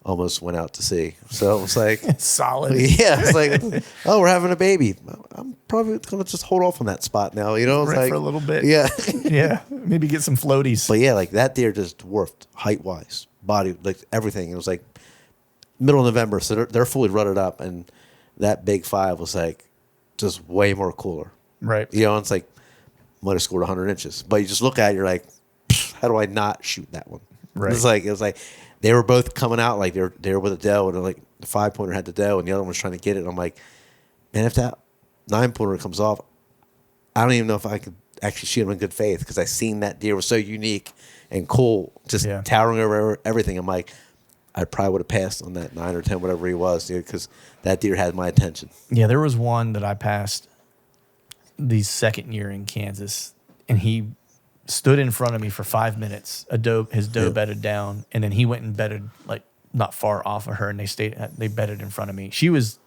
almost went out to sea. So it was like solid. Yeah, it's like, oh, we're having a baby. I'm probably gonna just hold off on that spot now. It's like for a little bit. Yeah, yeah. Maybe get some floaties. But yeah, like that deer just dwarfed height wise, body, like everything. It was like middle of November, so they're fully rutted up, and that big 5 was like just way more cooler. Right. It's like might have scored 100 inches, but you just look at it, you're like, how do I not shoot that one? Right. It was like. They were both coming out like they were with a doe, and like the 5-pointer had the doe, and the other one was trying to get it. And I'm like, man, if that 9-pointer comes off, I don't even know if I could actually shoot him in good faith, because I seen that deer was so unique and cool, just towering over everything. I'm like, I probably would have passed on that 9 or 10, whatever he was, dude, because that deer had my attention. Yeah, there was one that I passed the second year in Kansas, and he stood in front of me for 5 minutes. His doe bedded down, and then he went and bedded like not far off of her, and they bedded in front of me. She was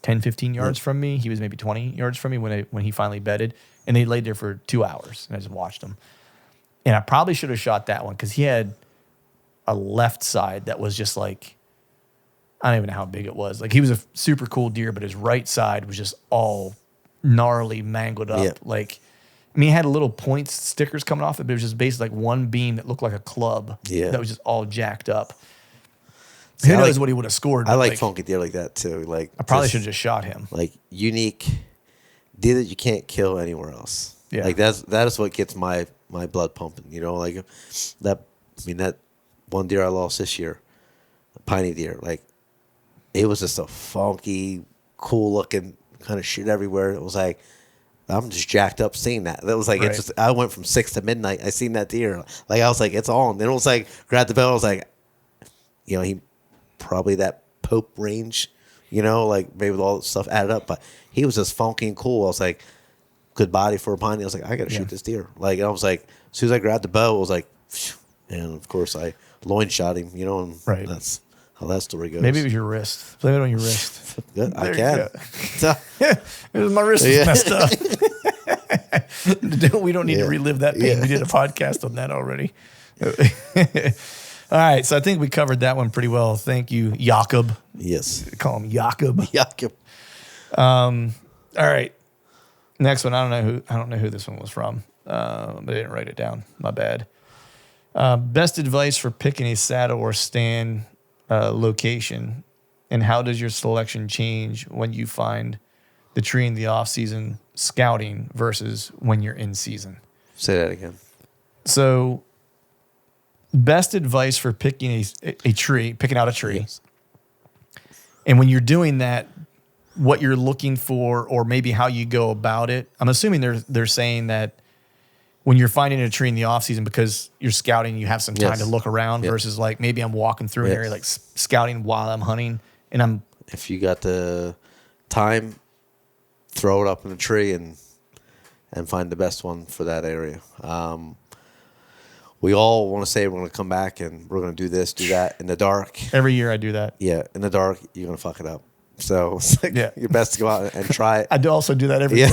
10, 15 yards from me. He was maybe 20 yards from me when he finally bedded, and they laid there for 2 hours, and I just watched them. And I probably should have shot that one because he had a left side that was just like, I don't even know how big it was. Like, he was a super cool deer, but his right side was just all gnarly, mangled up. Like, I mean, he had little points, stickers coming off it, but it was just basically like one beam that looked like a club that was just all jacked up. Who knows what he would have scored? I like funky deer like that too. Like, I probably should have just shot him. Like unique deer that you can't kill anywhere else. Yeah. Like that is what gets my blood pumping. Like that. I mean, that one deer I lost this year, a piney deer. Like, it was just a funky, cool looking kind of shit everywhere. It was like, I'm just jacked up seeing that. That was like, it's just, I went from 6 to midnight. I seen that deer. Like, I was like, it's on. Then it was like, grabbed the bell. I was like, he probably that Pope range, like maybe with all the stuff added up, but he was just funky and cool. I was like, good body for a piney. I was like, I got to shoot this deer. Like, and I was like, as soon as I grabbed the bow, I was like, phew. And of course I loin shot him, and that's how that story goes. Maybe it was your wrist. Blame it on your wrist. Good. I can. My wrist is messed up. We don't need to relive that pain. We did a podcast on that already. All right, so I think we covered that one pretty well. Thank you, Jakob. Yes. Call him Jakob. Jakob. All right. Next one, I don't know who this one was from. But I didn't write it down. My bad. Best advice for picking a saddle or stand location, and how does your selection change when you find the tree in the off season scouting versus when you're in season? Say that again. So, best advice for picking picking out a tree. Yes. And when you're doing that, what you're looking for, or maybe how you go about it. I'm assuming they're saying that when you're finding a tree in the off season, because you're scouting, you have some time to look around versus like maybe I'm walking through an area like scouting while I'm hunting, and if you got the time throw it up in a tree and find the best one for that area. We all want to say we're going to come back and we're going to do this, do that in the dark. Every year I do that. Yeah, in the dark, you're going to fuck it up. So it's like your best to go out and try it. I do also do that every year.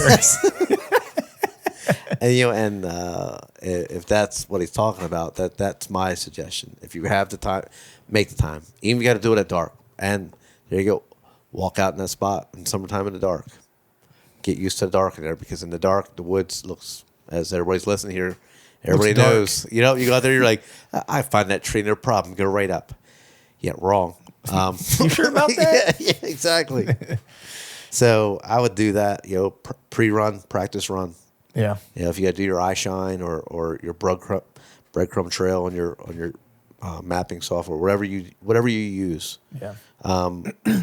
And if that's what he's talking about, that's my suggestion. If you have the time, make the time. Even if you got to do it at dark. And there you go. Walk out in that spot in summertime in the dark. Get used to the dark in there, because in the dark, the woods looks, as everybody's listening here, everybody knows. You know, you go out there, you're like, I find that tree, no problem. Go right up. Yeah, wrong. You sure about that? Yeah, exactly. So I would do that, pre-run, practice run. Yeah. If you got to do your eye shine or your breadcrumb trail on your mapping software, whatever you use. Yeah.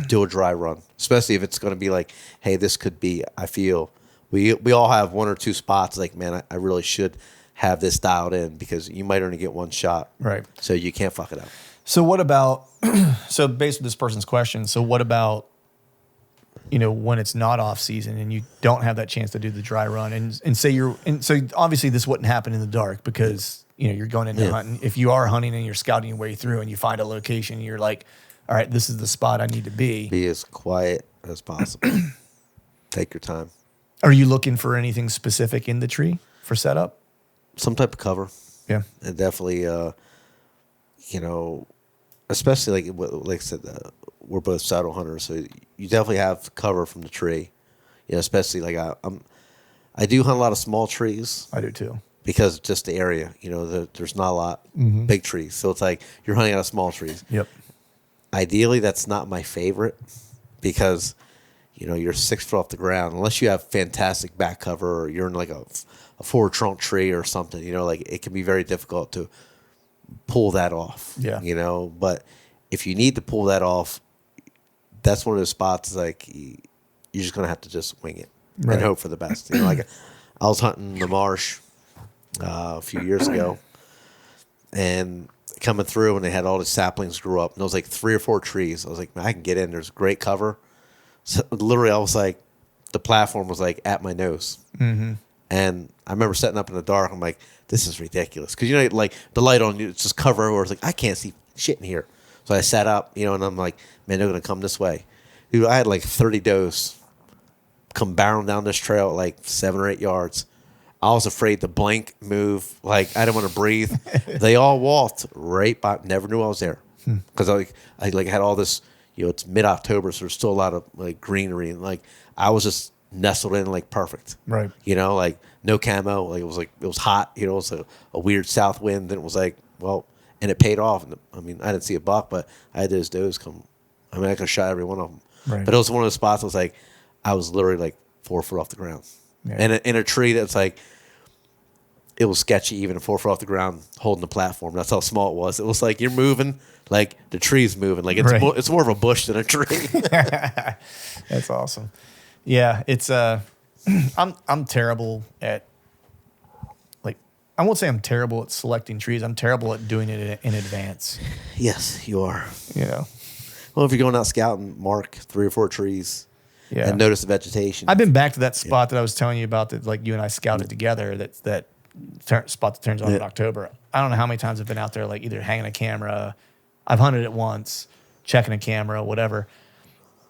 Do a dry run, especially if it's going to be like, hey, this could be. I feel we all have one or two spots like, man, I really should have this dialed in, because you might only get one shot. Right. So you can't fuck it up. So what about? So based on this person's question, so what about? When it's not off season and you don't have that chance to do the dry run, and say so obviously this wouldn't happen in the dark, because you're going into hunting. If you are hunting and you're scouting your way through and you find a location, you're like, all right, this is the spot I need to be. Be as quiet as possible. Take your time. Are you looking for anything specific in the tree for setup? Some type of cover. Yeah. And definitely, especially like I said, we're both saddle hunters, so you definitely have cover from the tree. Especially like I do hunt a lot of small trees. I do too. Because just the area, there's not a lot big trees. So it's like you're hunting out of small trees. Yep. Ideally, that's not my favorite, because, you're 6 foot off the ground. Unless you have fantastic back cover, or you're in like a 4 trunk tree or something, like it can be very difficult to pull that off. Yeah. But if you need to pull that off, that's one of those spots like you're just going to have to just wing it and hope for the best. Like I was hunting the marsh a few years ago, and coming through, and they had all the saplings grew up, and there was like 3 or 4 trees. I was like, man, I can get in. There's great cover. So literally, I was like, the platform was like at my nose. Mm-hmm. And I remember setting up in the dark. I'm like, this is ridiculous, because like the light on you, it's just cover everywhere. It's like, I can't see shit in here. So I sat up, and I'm like, man, they're gonna come this way. Dude, I had like 30 does come barreling down this trail at like 7 or 8 yards. I was afraid to blink, move, like I didn't want to breathe. They all walked right by. Never knew I was there, because I had all this. It's mid-October, so there's still a lot of like greenery, and like I was just nestled in like perfect. Right. Like no camo. Like it was hot. It was a weird south wind, and it was like, well, and it paid off. I mean, I didn't see a buck, but I had those does come. I mean, I could have shot every one of them. Right. But it was one of those spots that was like, I was literally like 4 foot off the ground. Yeah. And in a tree that's like, it was sketchy, even 4 foot off the ground, holding the platform. That's how small it was. It was like you're moving, like the tree's moving. Like it's more of a bush than a tree. That's awesome. Yeah, it's I'm terrible at, like, I won't say I'm terrible at selecting trees. I'm terrible at doing it in advance. Yes, you are. Well, if you're going out scouting, mark 3 or 4 trees. Yeah. And notice the vegetation. I've been back to that spot that I was telling you about, that like you and I scouted together. That spot that turns on in October. I don't know how many times I've been out there, like either hanging a camera. I've hunted it once, checking a camera, whatever.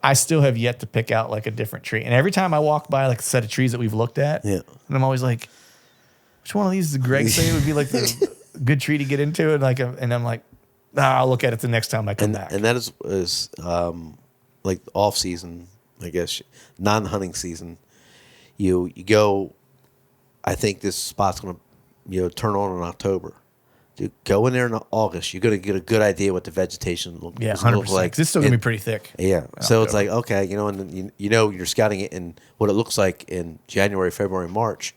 I still have yet to pick out like a different tree. And every time I walk by like a set of trees that we've looked at, and I'm always like, which one of these does Greg say would be like the good tree to get into? And I'm like, I'll look at it the next time I come back. And that is like off season, I guess, non-hunting season. You go, I think this spot's going to turn on in October. Dude, go in there in August. You're going to get a good idea what the vegetation looks 100%. like. It's still going to be pretty thick. Yeah. So it's like, okay, and you're scouting it in what it looks like in January, February, March.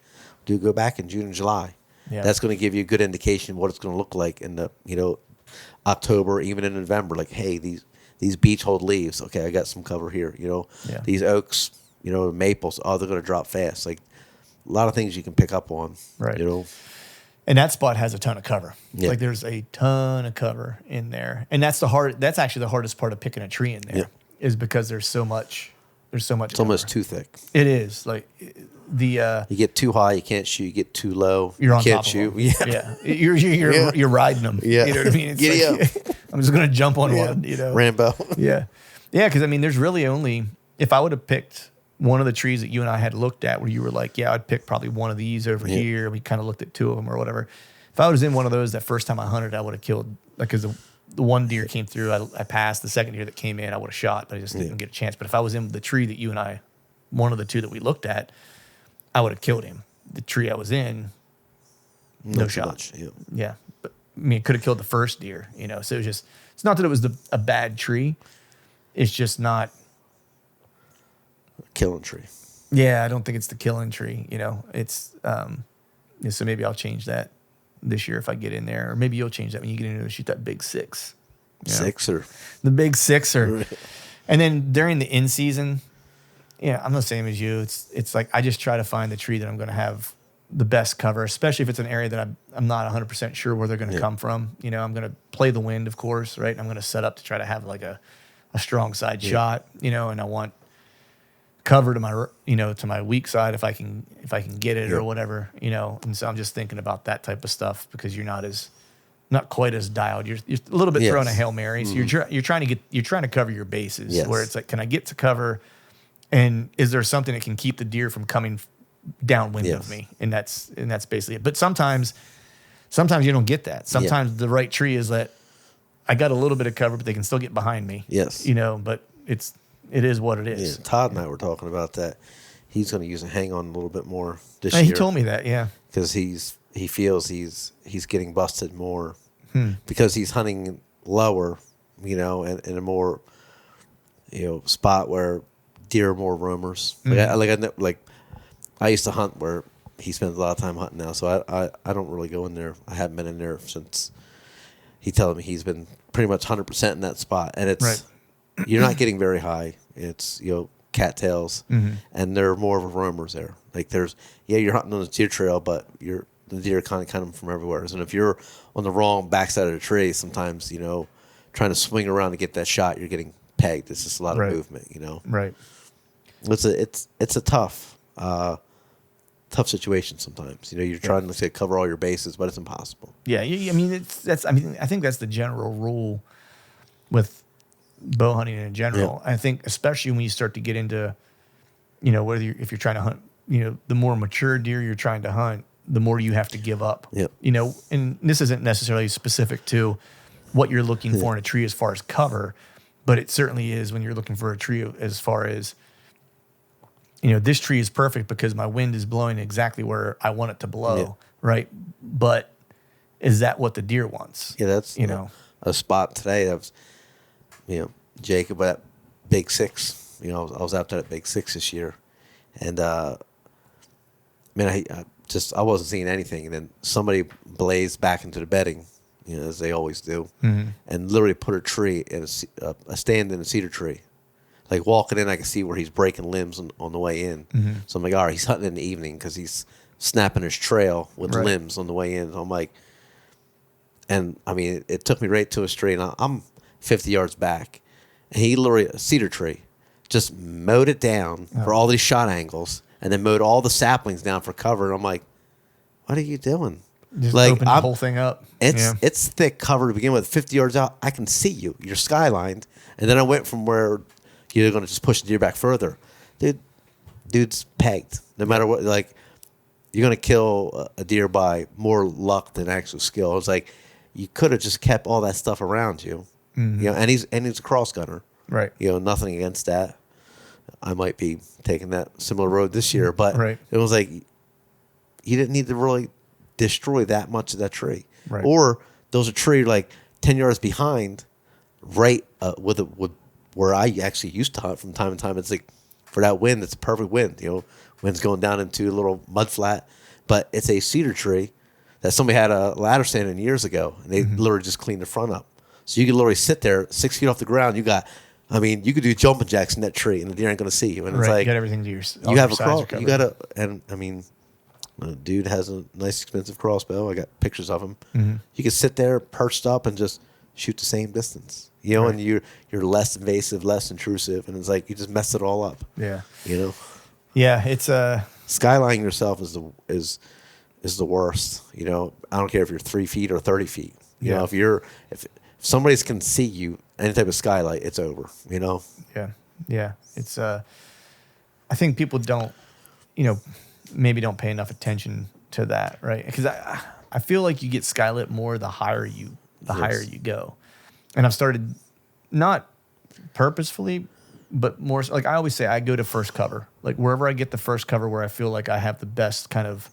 Do go back in June and July. Yeah. That's going to give you a good indication of what it's going to look like in the, October, even in November. Like, hey, these beech hold leaves. Okay, I got some cover here. These oaks, maples, they're going to drop fast. Like a lot of things you can pick up on. Right. And that spot has a ton of cover. Yeah. Like there's a ton of cover in there. And that's actually the hardest part of picking a tree in there, is because there's so much There's so much. It's almost too thick. It is like the. You get too high, you can't shoot. You get too low, you're on you can't top shoot. Of them. Yeah, you're riding them. Yeah, you know what I mean. It's like, I'm just gonna jump on one. You know, Rambo. Yeah, because I mean, there's really only if I would have picked one of the trees that you and I had looked at, where you were like, I'd pick probably one of these over here. We kind of looked at two of them or whatever. If I was in one of those that first time I hunted, I would have killed because the one deer came through, I passed. The second deer that came in, I would have shot, but I just didn't get a chance. But if I was in the tree that you and I, one of the two that we looked at, I would have killed him. The tree I was in, no shot. Yeah. But I mean, it could have killed the first deer, you know. So it was just, it's not that it was a bad tree. It's just not a killing tree. Yeah, I don't think it's the killing tree, you know. It's so maybe I'll change that this year if I get in there, or maybe you'll change that when you get in there and shoot that big six. Sixer. The big sixer. And then during the in season, I'm the same as you. It's like I just try to find the tree that I'm going to have the best cover, especially if it's an area that I'm not 100% sure where they're going to come from. You know, I'm going to play the wind, of course, right? And I'm going to set up to try to have like a strong side shot, you know, and I want cover to my weak side if I can get it or whatever, you know. And so I'm just thinking about that type of stuff because you're not quite as dialed. You're a little bit throwing a Hail Mary. So you're trying to cover your bases where it's like, can I get to cover? And is there something that can keep the deer from coming downwind of me? And that's basically it. But sometimes you don't get that. Sometimes the right tree is that I got a little bit of cover, but they can still get behind me. Yes. You know, but it is what it is. Yeah, Todd and I were talking about that. He's going to use a hang on a little bit more this year. He told me that, because he feels he's getting busted more because he's hunting lower, you know, and in a more, you know, spot where deer are more roamers. I used to hunt where he spends a lot of time hunting now, so I don't really go in there. I haven't been in there since he told me he's been pretty much 100% in that spot, and it's you're not getting very high. It's, you know, cattails, and there are more of a roamers there. Like you're hunting on the deer trail, but the deer kind of come from everywhere. And if you're on the wrong backside of the tree, sometimes, you know, trying to swing around to get that shot, you're getting pegged. It's just a lot of movement, you know. Right. It's a tough situation sometimes. You know, you're trying to cover all your bases, but it's impossible. Yeah, I mean, I think that's the general rule with bow hunting in general. I think especially when you start to get into, you know, if you're trying to hunt, you know, the more mature deer you're trying to hunt, the more you have to give up. Yep. You know, and this isn't necessarily specific to what you're looking for in a tree as far as cover, but it certainly is when you're looking for a tree as far as, you know, this tree is perfect because my wind is blowing exactly where I want it to blow, right? But is that what the deer wants? Yeah, that's, you know, a spot today that was, you know, Jacob at Big Six. You know, I was out there at Big Six this year, and I wasn't seeing anything, and then somebody blazed back into the bedding, you know, as they always do, and literally put a tree in a stand in a cedar tree. Like walking in, I can see where he's breaking limbs on the way in. So I'm like, all right, he's hunting in the evening because he's snapping his trail with limbs on the way in. So I'm like, and I mean, it took me right to a tree, and I'm 50 yards back, and he literally, a cedar tree, just mowed it down for all these shot angles, and then mowed all the saplings down for cover. And I'm like, what are you doing? Just open the whole thing up. It's thick cover to begin with. 50 yards out, I can see you. You're skylined. And then I went from where you're going to just push the deer back further. Dude's pegged. No matter what, like, you're going to kill a deer by more luck than actual skill. It's like, you could have just kept all that stuff around you. You know, and he's a cross gunner. Right. You know, nothing against that. I might be taking that similar road this year, but it was like, you didn't need to really destroy that much of that tree. Right. Or there was a tree like 10 yards behind, right with where I actually used to hunt from time to time. It's like, for that wind, it's a perfect wind. You know, wind's going down into a little mud flat, but it's a cedar tree that somebody had a ladder stand in years ago, and they literally just cleaned the front up. So you could literally sit there 6 feet off the ground. You could do jumping jacks in that tree, and the deer ain't going to see you. And it's like, you got everything to yourself. You have a cross. You got to, and I mean, the dude has a nice, expensive crossbow. I got pictures of him. You could sit there perched up and just shoot the same distance. You know, and you're less invasive, less intrusive, and it's like you just mess it all up. Yeah. You know. Yeah, it's skylining yourself is the worst. You know, I don't care if you're 3 feet or 30 feet. You know, if somebody can see you, any type of skylight, it's over. You know. Yeah. It's I think people don't, maybe don't pay enough attention to that, right? Because I feel like you get skylit more the higher you go, and I've started not purposefully, but more like I always say, I go to first cover, like wherever I get the first cover where I feel like I have the best kind of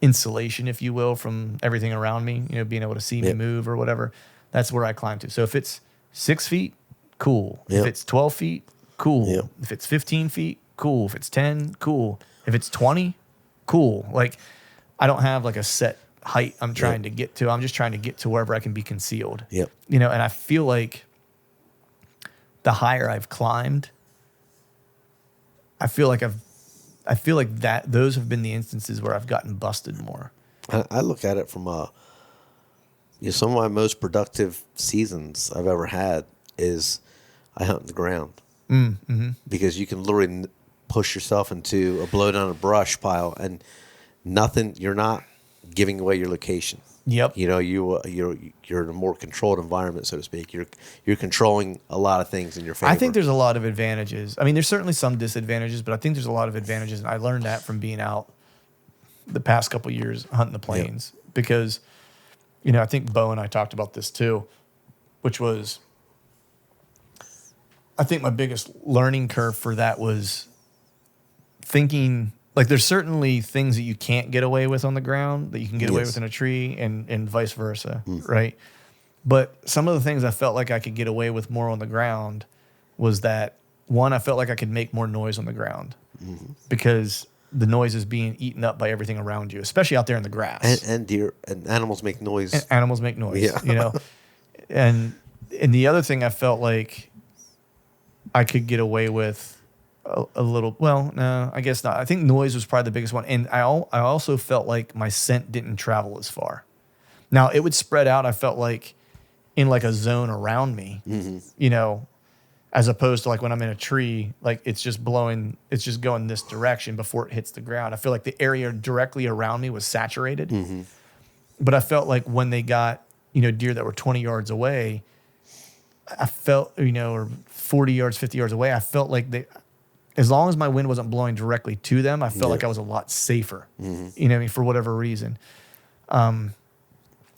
insulation, if you will, from everything around me, being able to see me move or whatever. That's where I climb to. So if it's 6 feet, cool. If it's 12 feet, cool. If it's 15 feet, cool. If it's 10, cool. If it's 20, cool. Like I don't have like a set height I'm trying to get to. I'm just trying to get to wherever I can be concealed. And I feel like the higher I've climbed, I feel like that those have been the instances where I've gotten busted more. I look at it from some of my most productive seasons I've ever had is I hunt in the ground. Because you can literally push yourself into a blow down a brush pile and you're not giving away your location. You're in a more controlled environment, so to speak. You're controlling a lot of things in your favor. I think there's a lot of advantages. I mean, there's certainly some disadvantages, but I think there's a lot of advantages, and I learned that from being out the past couple of years hunting the plains. Because, I think Bo and I talked about this too, which was, I think my biggest learning curve for that was thinking. Like there's certainly things that you can't get away with on the ground that you can get away with in a tree and vice versa, right? But some of the things I felt like I could get away with more on the ground was that, one, I felt like I could make more noise on the ground because the noise is being eaten up by everything around you, especially out there in the grass. And deer and animals make noise. And animals make noise, And the other thing I felt like I could get away with a little, well, no, I guess not. I think noise was probably the biggest one. And I also felt like my scent didn't travel as far. Now, it would spread out, I felt like, in like a zone around me, as opposed to like when I'm in a tree, like it's just going this direction before it hits the ground. I feel like the area directly around me was saturated. But I felt like when they got, deer that were 20 yards away, I felt, or 40 yards, 50 yards away, I felt like as long as my wind wasn't blowing directly to them, I felt like I was a lot safer, for whatever reason. For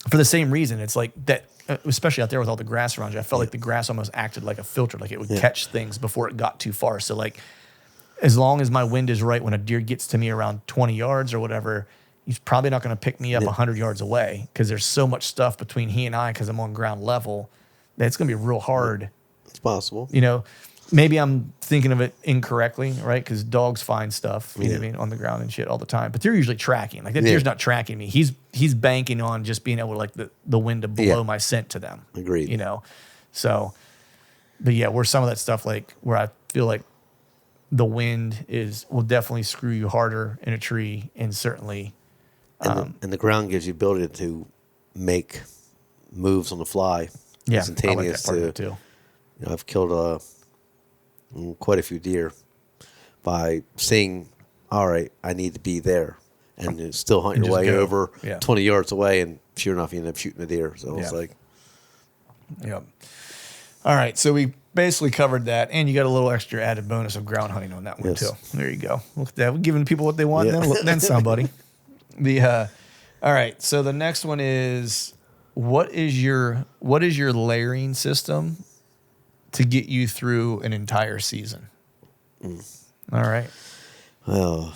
the same reason, it's like that, especially out there with all the grass around you, I felt like the grass almost acted like a filter, like it would catch things before it got too far. So like, as long as my wind is right when a deer gets to me around 20 yards or whatever, he's probably not going to pick me up 100 yards away because there's so much stuff between he and I because I'm on ground level that it's going to be real hard. It's possible. Maybe I'm thinking of it incorrectly, right? Because dogs find stuff, what I mean, on the ground and shit all the time. But they're usually tracking. Like that deer's not tracking me. He's banking on just being able to like the wind to blow my scent to them. Agreed. So, but yeah, where some of that stuff like where I feel like the wind will definitely screw you harder in a tree, and certainly, and the ground gives you ability to make moves on the fly, instantaneous. I like that part of it too. I've killed quite a few deer by seeing, all right, I need to be there, and still hunt your way over 20 yards away, and sure enough, you end up shooting a deer. So it's like, all right, so we basically covered that, and you got a little extra added bonus of ground hunting on that one too. There you go. Look at that. We're giving people what they want, then somebody. All right, so the next one is what is your layering system to get you through an entire season? All right. Well,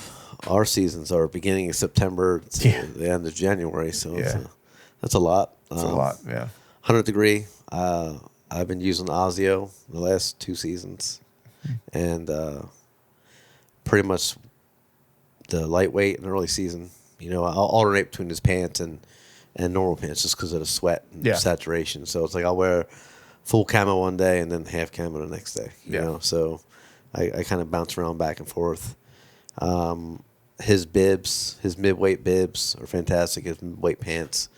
our seasons are beginning of September to the end of January, so that's a lot. That's a lot, yeah. 100 degree. I've been using Osio the last 2 seasons, and pretty much the lightweight in the early season. I'll alternate between his pants and normal pants just because of the sweat and saturation. So it's like I'll wear full camo one day and then half camo the next day. You know, so I kind of bounce around back and forth. His bibs, his mid-weight bibs are fantastic. His mid-weight pants.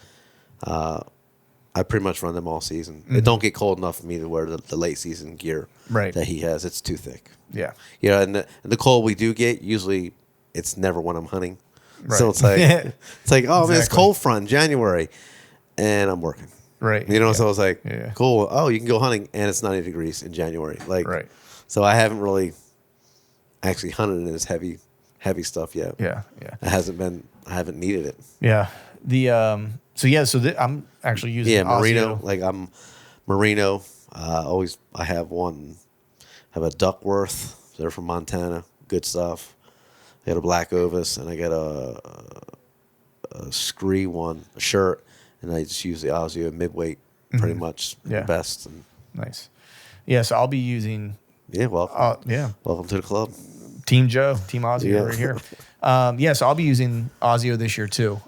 I I pretty much run them all season. It don't get cold enough for me to wear the late season gear that he has. It's too thick. Yeah. And the cold we do get, usually it's never when I'm hunting. Right. So it's like, oh man, it's cold front in January, and I'm working. Right. So I was like, cool. Oh, you can go hunting, and it's 90 degrees in January. Like, so I haven't really actually hunted in this heavy stuff yet. Yeah. I haven't needed it. Yeah. I'm actually using merino. Osio. Like I'm merino. I have a Duckworth. They're from Montana. Good stuff. I got a black Ovis, and I got a Scree one, a shirt, and I just use the Osio midweight pretty much the best. And nice. Yeah, so I'll be using. Yeah, welcome. Welcome to the club. Team Joe, Team Osio right here. So I'll be using Osio this year too.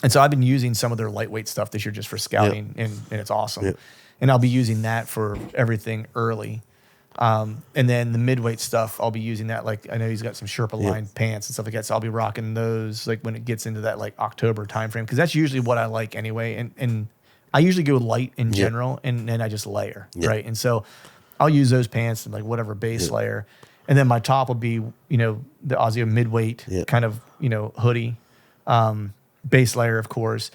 And so I've been using some of their lightweight stuff this year just for scouting, and it's awesome. Yep. And I'll be using that for everything early. And then the midweight stuff, I'll be using that. Like I know he's got some Sherpa line pants and stuff like that, so I'll be rocking those like when it gets into that like October timeframe, because that's usually what I like anyway. And I usually go light in general, and then I just layer, right? And so I'll use those pants and like whatever base layer, and then my top will be the Osio midweight kind of hoodie. Base layer, of course.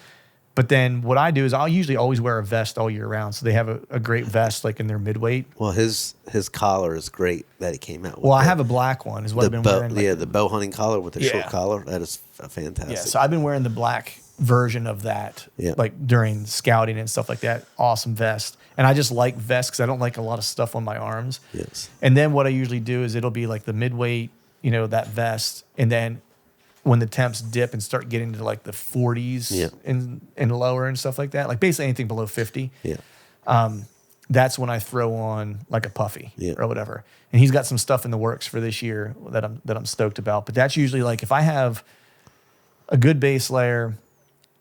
But then what I do is I'll usually always wear a vest all year round. So they have a great vest like in their midweight. Well, his collar is great that he came out with. Well, I have a black one is what I've been wearing. Like, the bow hunting collar with the short collar. That is fantastic. Yeah, so I've been wearing the black version of that like during scouting and stuff like that. Awesome vest. And I just like vests because I don't like a lot of stuff on my arms. Yes. And then what I usually do is it'll be like the midweight, that vest, and then when the temps dip and start getting to like the 40s and lower and stuff like that, like basically anything below 50, that's when I throw on like a puffy or whatever. And he's got some stuff in the works for this year that I'm stoked about. But that's usually like if I have a good base layer,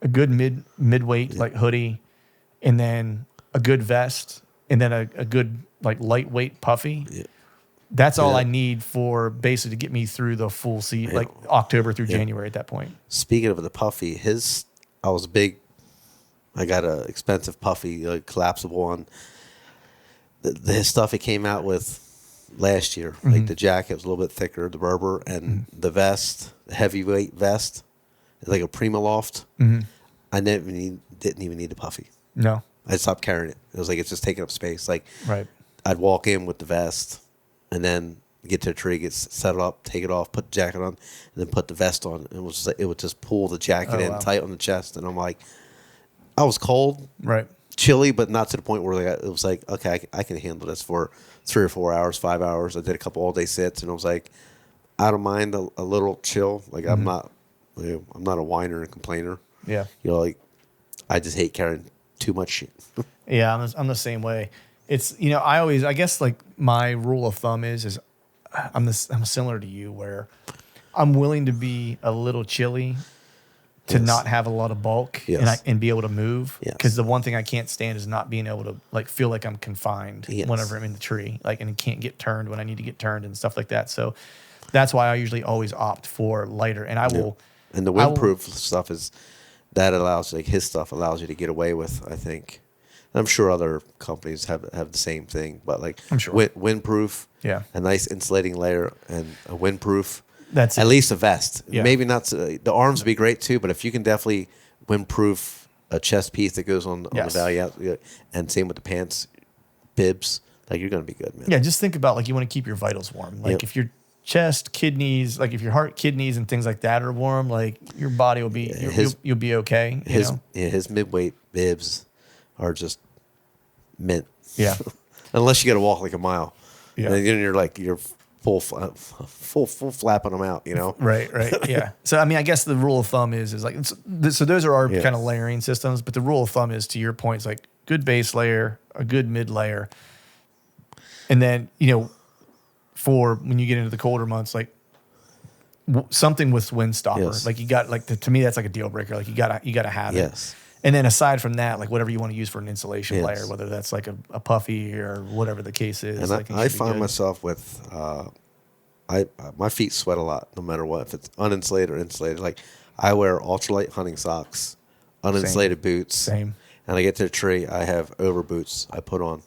a good midweight like hoodie, and then a good vest, and then a good like lightweight puffy. Yeah. That's all I need for basically to get me through the full season, like October through January at that point. Speaking of the puffy, I got an expensive puffy, like collapsible one. His stuff he came out with last year, like the jacket was a little bit thicker, the Berber, and the vest, the heavyweight vest, like a Prima Loft. I didn't even need the puffy. No. I stopped carrying it. It was like it's just taking up space. Like I'd walk in with the vest, and then get to the tree, get set up, take it off, put the jacket on, and then put the vest on. And it would just pull the jacket in tight on the chest. And I'm like, I was cold, chilly, but not to the point where it was like, okay, I can handle this for 3 or 4 hours, 5 hours. I did a couple all day sits, and I was like, I don't mind a little chill. Like I'm not a whiner and complainer. Yeah, like I just hate carrying too much shit. Yeah, I'm the same way. It's I guess like my rule of thumb is I'm similar to you where I'm willing to be a little chilly to not have a lot of bulk and be able to move. Because the one thing I can't stand is not being able to like feel like I'm confined whenever I'm in the tree, like and can't get turned when I need to get turned and stuff like that. So that's why I usually always opt for lighter, and I will. And the windproof stuff his stuff allows you to get away with, I think. I'm sure other companies have the same thing, but like I'm sure windproof, a nice insulating layer, and a windproof. That's at least a vest. Yeah. Maybe not the arms would be great too, but if you can definitely windproof a chest piece that goes on the valley out, and same with the pants, bibs, like you're gonna be good, man. Yeah, just think about like you want to keep your vitals warm. Like if your chest, kidneys, like if your heart, kidneys, and things like that are warm, like your body will be you'll be okay. His midweight bibs are just mint. Yeah. Unless you got to walk like a mile. Yeah. And then you're full flapping them out, Right. Yeah. So, I mean, I guess the rule of thumb is like, so those are our kind of layering systems, but the rule of thumb is, to your point, it's like good base layer, a good mid layer. And then, for when you get into the colder months, like something with wind stopper, like you got like, to me, that's like a deal breaker. Like you gotta have it. Yes. And then aside from that, like whatever you want to use for an insulation layer, whether that's like a puffy or whatever the case is. And I find myself with, my feet sweat a lot no matter what, if it's uninsulated or insulated. Like I wear ultralight hunting socks, uninsulated boots. Same. and I get to the tree, I have over boots I put on,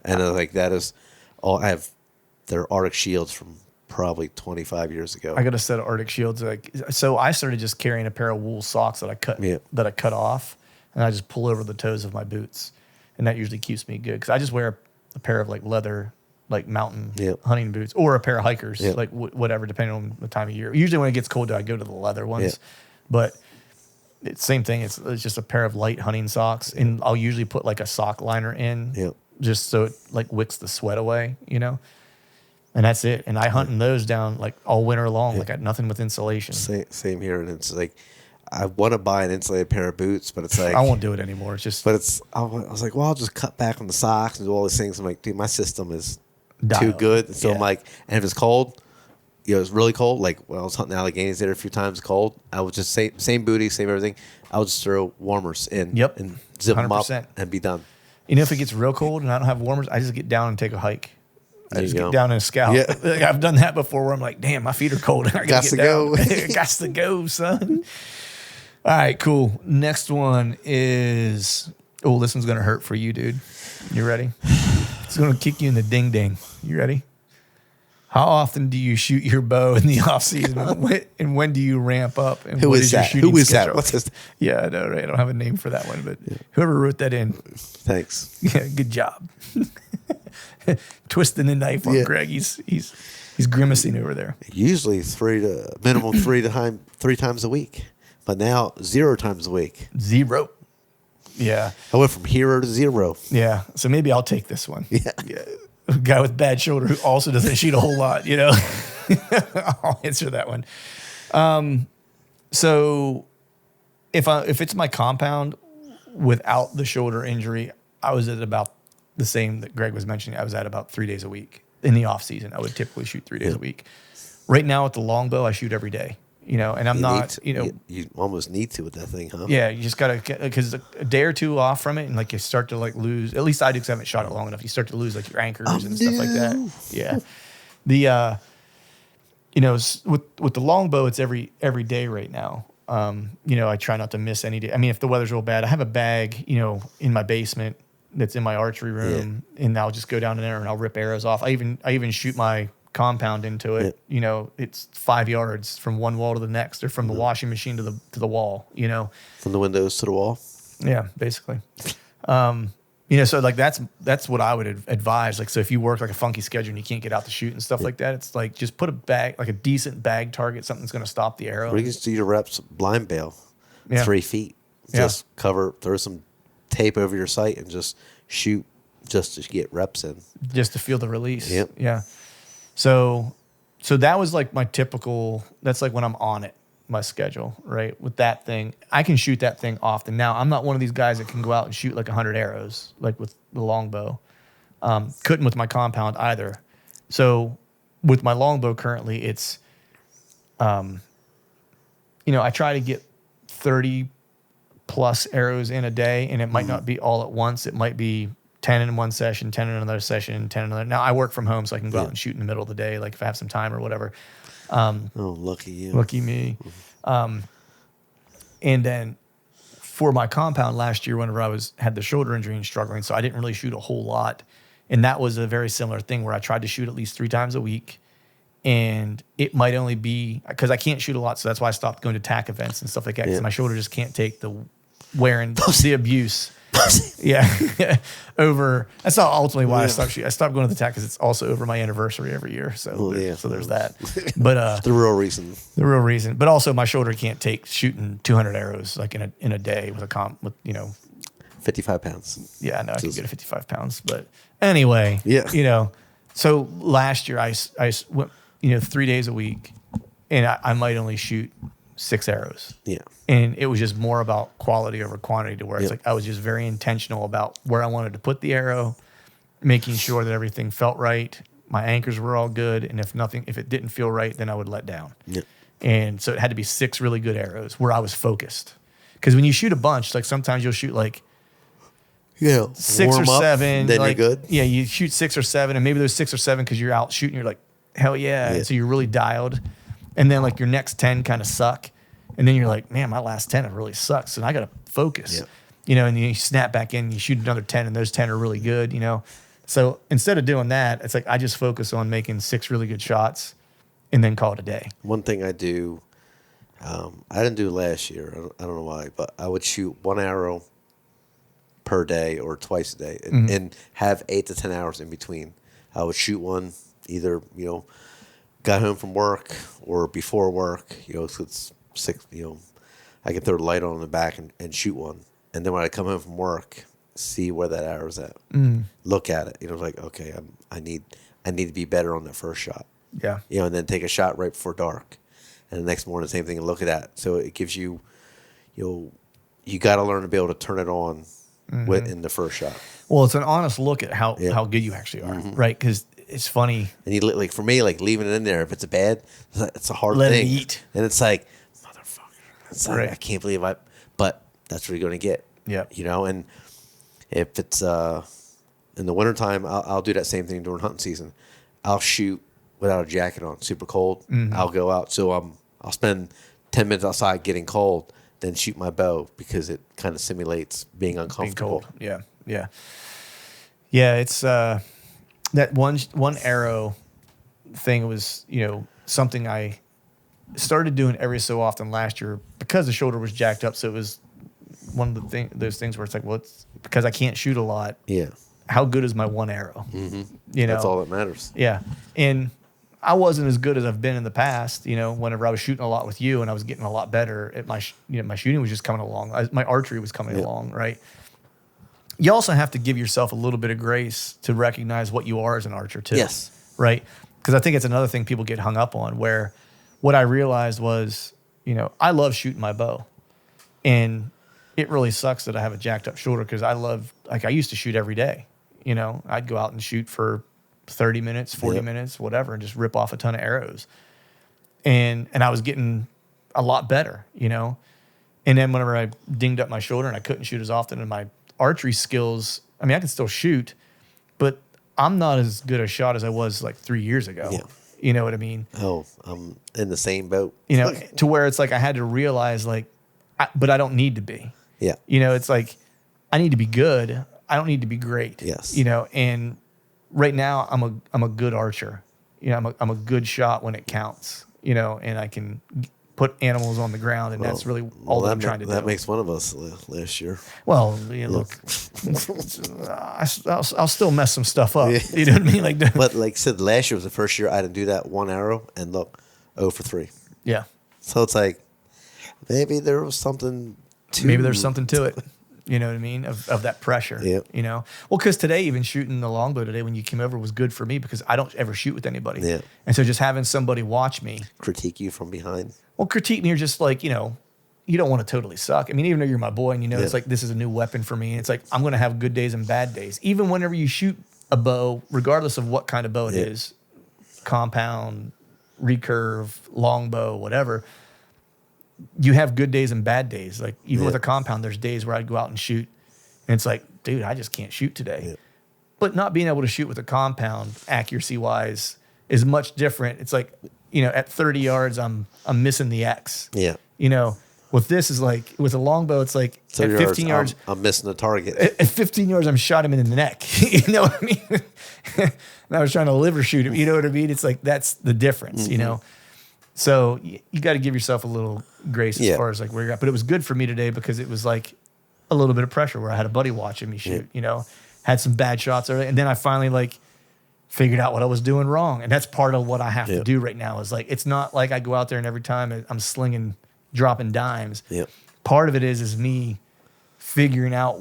and like that is all I have. They're Arctic Shields from probably 25 years ago. I got a set of Arctic Shields. So I started just carrying a pair of wool socks that I cut off, and I just pull over the toes of my boots, and that usually keeps me good because I just wear a pair of like leather, like mountain hunting boots, or a pair of hikers, like whatever, depending on the time of year. Usually when it gets cold, I go to the leather ones, but it's same thing. It's just a pair of light hunting socks, and I'll usually put like a sock liner in, just so it like wicks the sweat away, you know. And that's it. And I hunt in those down like all winter long. Like I got nothing with insulation. Same here. And it's like, I want to buy an insulated pair of boots, but it's like, I won't do it anymore. It's just, but it's, I was like, well, I'll just cut back on the socks and do all these things. I'm like, dude, my system is too good. And so I'm like, and if it's cold, you know, it's really cold. Like when I was hunting Alleghenies there a few times cold, I would just same booty, same everything. I would just throw warmers in and zip 100%. Them up and be done. You know, if it gets real cold and I don't have warmers, I just get down and take a hike. I just get down and scout. Yeah. Like I've done that before where I'm like, damn, my feet are cold. I gotta get down. Gots to go, son. All right, cool. Next one is, this one's going to hurt for you, dude. You ready? It's going to kick you in the ding ding. You ready? How often do you shoot your bow in the off season, and when do you ramp up? And Who is that? Who is that? What's this? Yeah, I know, right? I don't have a name for that one, but whoever wrote that in, thanks. Yeah, good job. Twisting the knife on Greg. He's grimacing over there. Usually minimum three times a week, but now 0 times a week. 0. Yeah. I went from 0 to 0. Yeah. So maybe I'll take this one. Yeah. A guy with bad shoulder who also doesn't shoot a whole lot, you know. I'll answer that one. So if it's my compound without the shoulder injury, I was at about the same that Greg was mentioning. I was at about 3 days a week in the off season. I would typically shoot 3 days a week. Right now with the longbow, I shoot every day, you know, and you almost need to with that thing, huh? Yeah. You just got to, because a day or two off from it and like you start to like lose, at least I do because I haven't shot it long enough. You start to lose like your anchors and stuff like that. Yeah. The, you know, with the longbow, it's every day right now. You know, I try not to miss any day. I mean, if the weather's real bad, I have a bag, you know, in my basement that's in my archery room, and I'll just go down in there and I'll rip arrows off. I even shoot my compound into it. You know, it's 5 yards from one wall to the next, or from the washing machine to the wall. You know, from the windows to the wall. Yeah, basically. You know, so like that's what I would advise. Like, so if you work like a funky schedule and you can't get out to shoot and stuff like that, it's like just put a bag, like a decent bag target, something that's going to stop the arrow. Or you can just do your reps blind bail, 3 feet. Just throw some tape over your sight and just shoot, just to get reps in, just to feel the release. Yeah. So that was like my typical. That's like when I'm on it, my schedule, right? With that thing, I can shoot that thing often. Now, I'm not one of these guys that can go out and shoot like 100 arrows, like with the longbow. Couldn't with my compound either. So with my longbow currently, it's, you know, I try to get 30 plus arrows in a day, and it might not be all at once. It might be 10 in one session, 10 in another session, 10 in another. Now I work from home, so I can go out and shoot in the middle of the day, like if I have some time or whatever. Lucky you. Lucky me. And then for my compound last year, whenever I had the shoulder injury and struggling, so I didn't really shoot a whole lot. And that was a very similar thing where I tried to shoot at least 3 times a week. And it might only be, because I can't shoot a lot, so that's why I stopped going to TAC events and stuff like that, because my shoulder just can't take the wear and the abuse. Over. That's not ultimately why I stopped shooting. I stopped going to the TAC because it's also over my anniversary every year. So there's that. But the real reason. The real reason. But also my shoulder can't take shooting 200 arrows like in a day with you know, 55 pounds. Yeah, I know I could get a 55 pounds. But anyway, you know, so last year I went, you know, 3 days a week, and I might only shoot 6 arrows. Yeah. And it was just more about quality over quantity, to where it's like I was just very intentional about where I wanted to put the arrow, making sure that everything felt right. My anchors were all good. And if it didn't feel right, then I would let down. Yeah. And so it had to be 6 really good arrows where I was focused. Because when you shoot a bunch, like sometimes you'll shoot like 6 or 7. Then like, you're good. Yeah, you shoot 6 or 7, and maybe there's 6 or 7 because you're out shooting. You're like, hell yeah. So you're really dialed. And then like your next 10 kind of suck. And then you're like, man, my last 10 have really sucked. So I got to focus. Yeah. and you snap back in, you shoot another 10, and those 10 are really good, So instead of doing that, it's like I just focus on making 6 really good shots and then call it a day. One thing I do, I didn't do last year. I don't know why, but I would shoot 1 arrow per day or twice a day and have 8 to 10 hours in between. I would shoot one either, got home from work or before work, so it's 6, I can throw the light on in the back and shoot one. And then when I come home from work, see where that arrow's at. Look at it. Like, okay, I need to be better on that first shot. Yeah. And then take a shot right before dark. And the next morning, the same thing, and look at that. So it gives you, you got to learn to be able to turn it on in the first shot. Well, it's an honest look at how good you actually are, right? Because it's funny. And for me, leaving it in there, if it's a bad, it's a hard Let thing. it eat. And it's like, motherfucker. It's like, I can't believe but that's what you're going to get. Yeah. And if it's in the wintertime, I'll do that same thing during hunting season. I'll shoot without a jacket on, super cold. I'll go out. So I'll spend 10 minutes outside getting cold, then shoot my bow because it kind of simulates being uncomfortable. Being cold. Yeah. Yeah, it's that one arrow thing was, something I started doing every so often last year because the shoulder was jacked up. So it was one of those things where it's like, well, it's because I can't shoot a lot. Yeah. How good is my one arrow? That's all that matters. Yeah. And I wasn't as good as I've been in the past, whenever I was shooting a lot with you and I was getting a lot better at my shooting was just coming along. My archery was coming along, right? You also have to give yourself a little bit of grace to recognize what you are as an archer too. Yes. Right? Because I think it's another thing people get hung up on, where what I realized was, I love shooting my bow. And it really sucks that I have a jacked up shoulder because I used to shoot every day. I'd go out and shoot for 30 minutes, 40 minutes, whatever, and just rip off a ton of arrows. And I was getting a lot better, And then whenever I dinged up my shoulder and I couldn't shoot as often, and my archery skills, I can still shoot, but I'm not as good a shot as I was 3 years ago. Yeah. You know what I mean? Oh, I'm in the same boat. To where it's like I had to realize but I don't need to be. Yeah. It's like I need to be good. I don't need to be great. Yes. And right now I'm a good archer. I'm a good shot when it counts. And I can put animals on the ground, and that's really all that I'm trying to do. That makes one of us last year. Well, look, I'll still mess some stuff up. You know what I mean? But like I said, last year was the first year I didn't do that one arrow, and look, 0 for 3. Yeah. So it's like maybe there was something to Maybe there's something to it. You know what I mean? Of that pressure. Yeah. Well, because today, even shooting the longbow today when you came over was good for me because I don't ever shoot with anybody. Yeah. And so just having somebody watch me. Critique you from behind. Well, critique me, you're just you don't want to totally suck. Even though you're my boy and it's like this is a new weapon for me. And it's like I'm going to have good days and bad days. Even whenever you shoot a bow, regardless of what kind of bow it is, compound, recurve, longbow, whatever, you have good days and bad days. Even with a compound, there's days where I'd go out and shoot, and it's like, dude, I just can't shoot today. Yeah. But not being able to shoot with a compound, accuracy-wise, is much different. It's like, at 30 yards, I'm missing the X. Yeah. With this is with a longbow, it's like at 15 yards, I'm missing the target. At 15 yards, I'm shot him in the neck. You know what I mean? And I was trying to liver shoot him. You know what I mean? It's like that's the difference. So you got to give yourself a little grace as far as where you're at. But it was good for me today because it was a little bit of pressure where I had a buddy watching me shoot, had some bad shots early. And then I finally figured out what I was doing wrong. And that's part of what I have to do right now is it's not like I go out there and every time I'm slinging, dropping dimes. Yep. Part of it is me figuring out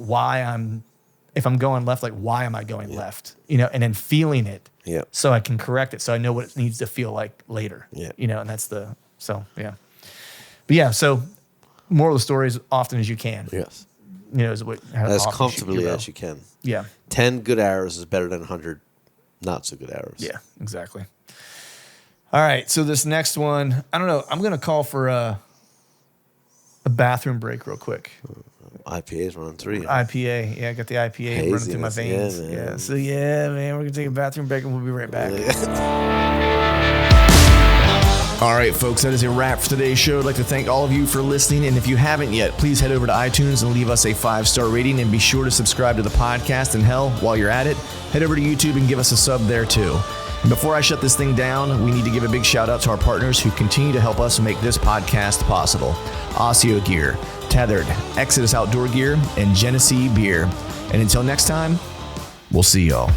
if I'm going left, why am I going left? And then feeling it. Yeah. So I can correct it. So I know what it needs to feel like later. Yeah. And that's But yeah, so moral of the story is often as you can. Yes. Is as comfortably as you can. Yeah. 10 good arrows is better than 100 not so good arrows. Yeah, exactly. All right. So this next one, I don't know. I'm going to call for a bathroom break real quick. IPA's running through you. IPA. Yeah, I got the IPA running through my veins. Yeah. So, man, we're going to take a bathroom break and we'll be right back. All right, folks, that is a wrap for today's show. I'd like to thank all of you for listening. And if you haven't yet, please head over to iTunes and leave us a 5-star rating. And be sure to subscribe to the podcast. And hell, while you're at it, head over to YouTube and give us a sub there too. And before I shut this thing down, we need to give a big shout out to our partners who continue to help us make this podcast possible. Osseo Gear, Tethered, Exodus Outdoor Gear, and Genesee Beer. And until next time, we'll see y'all.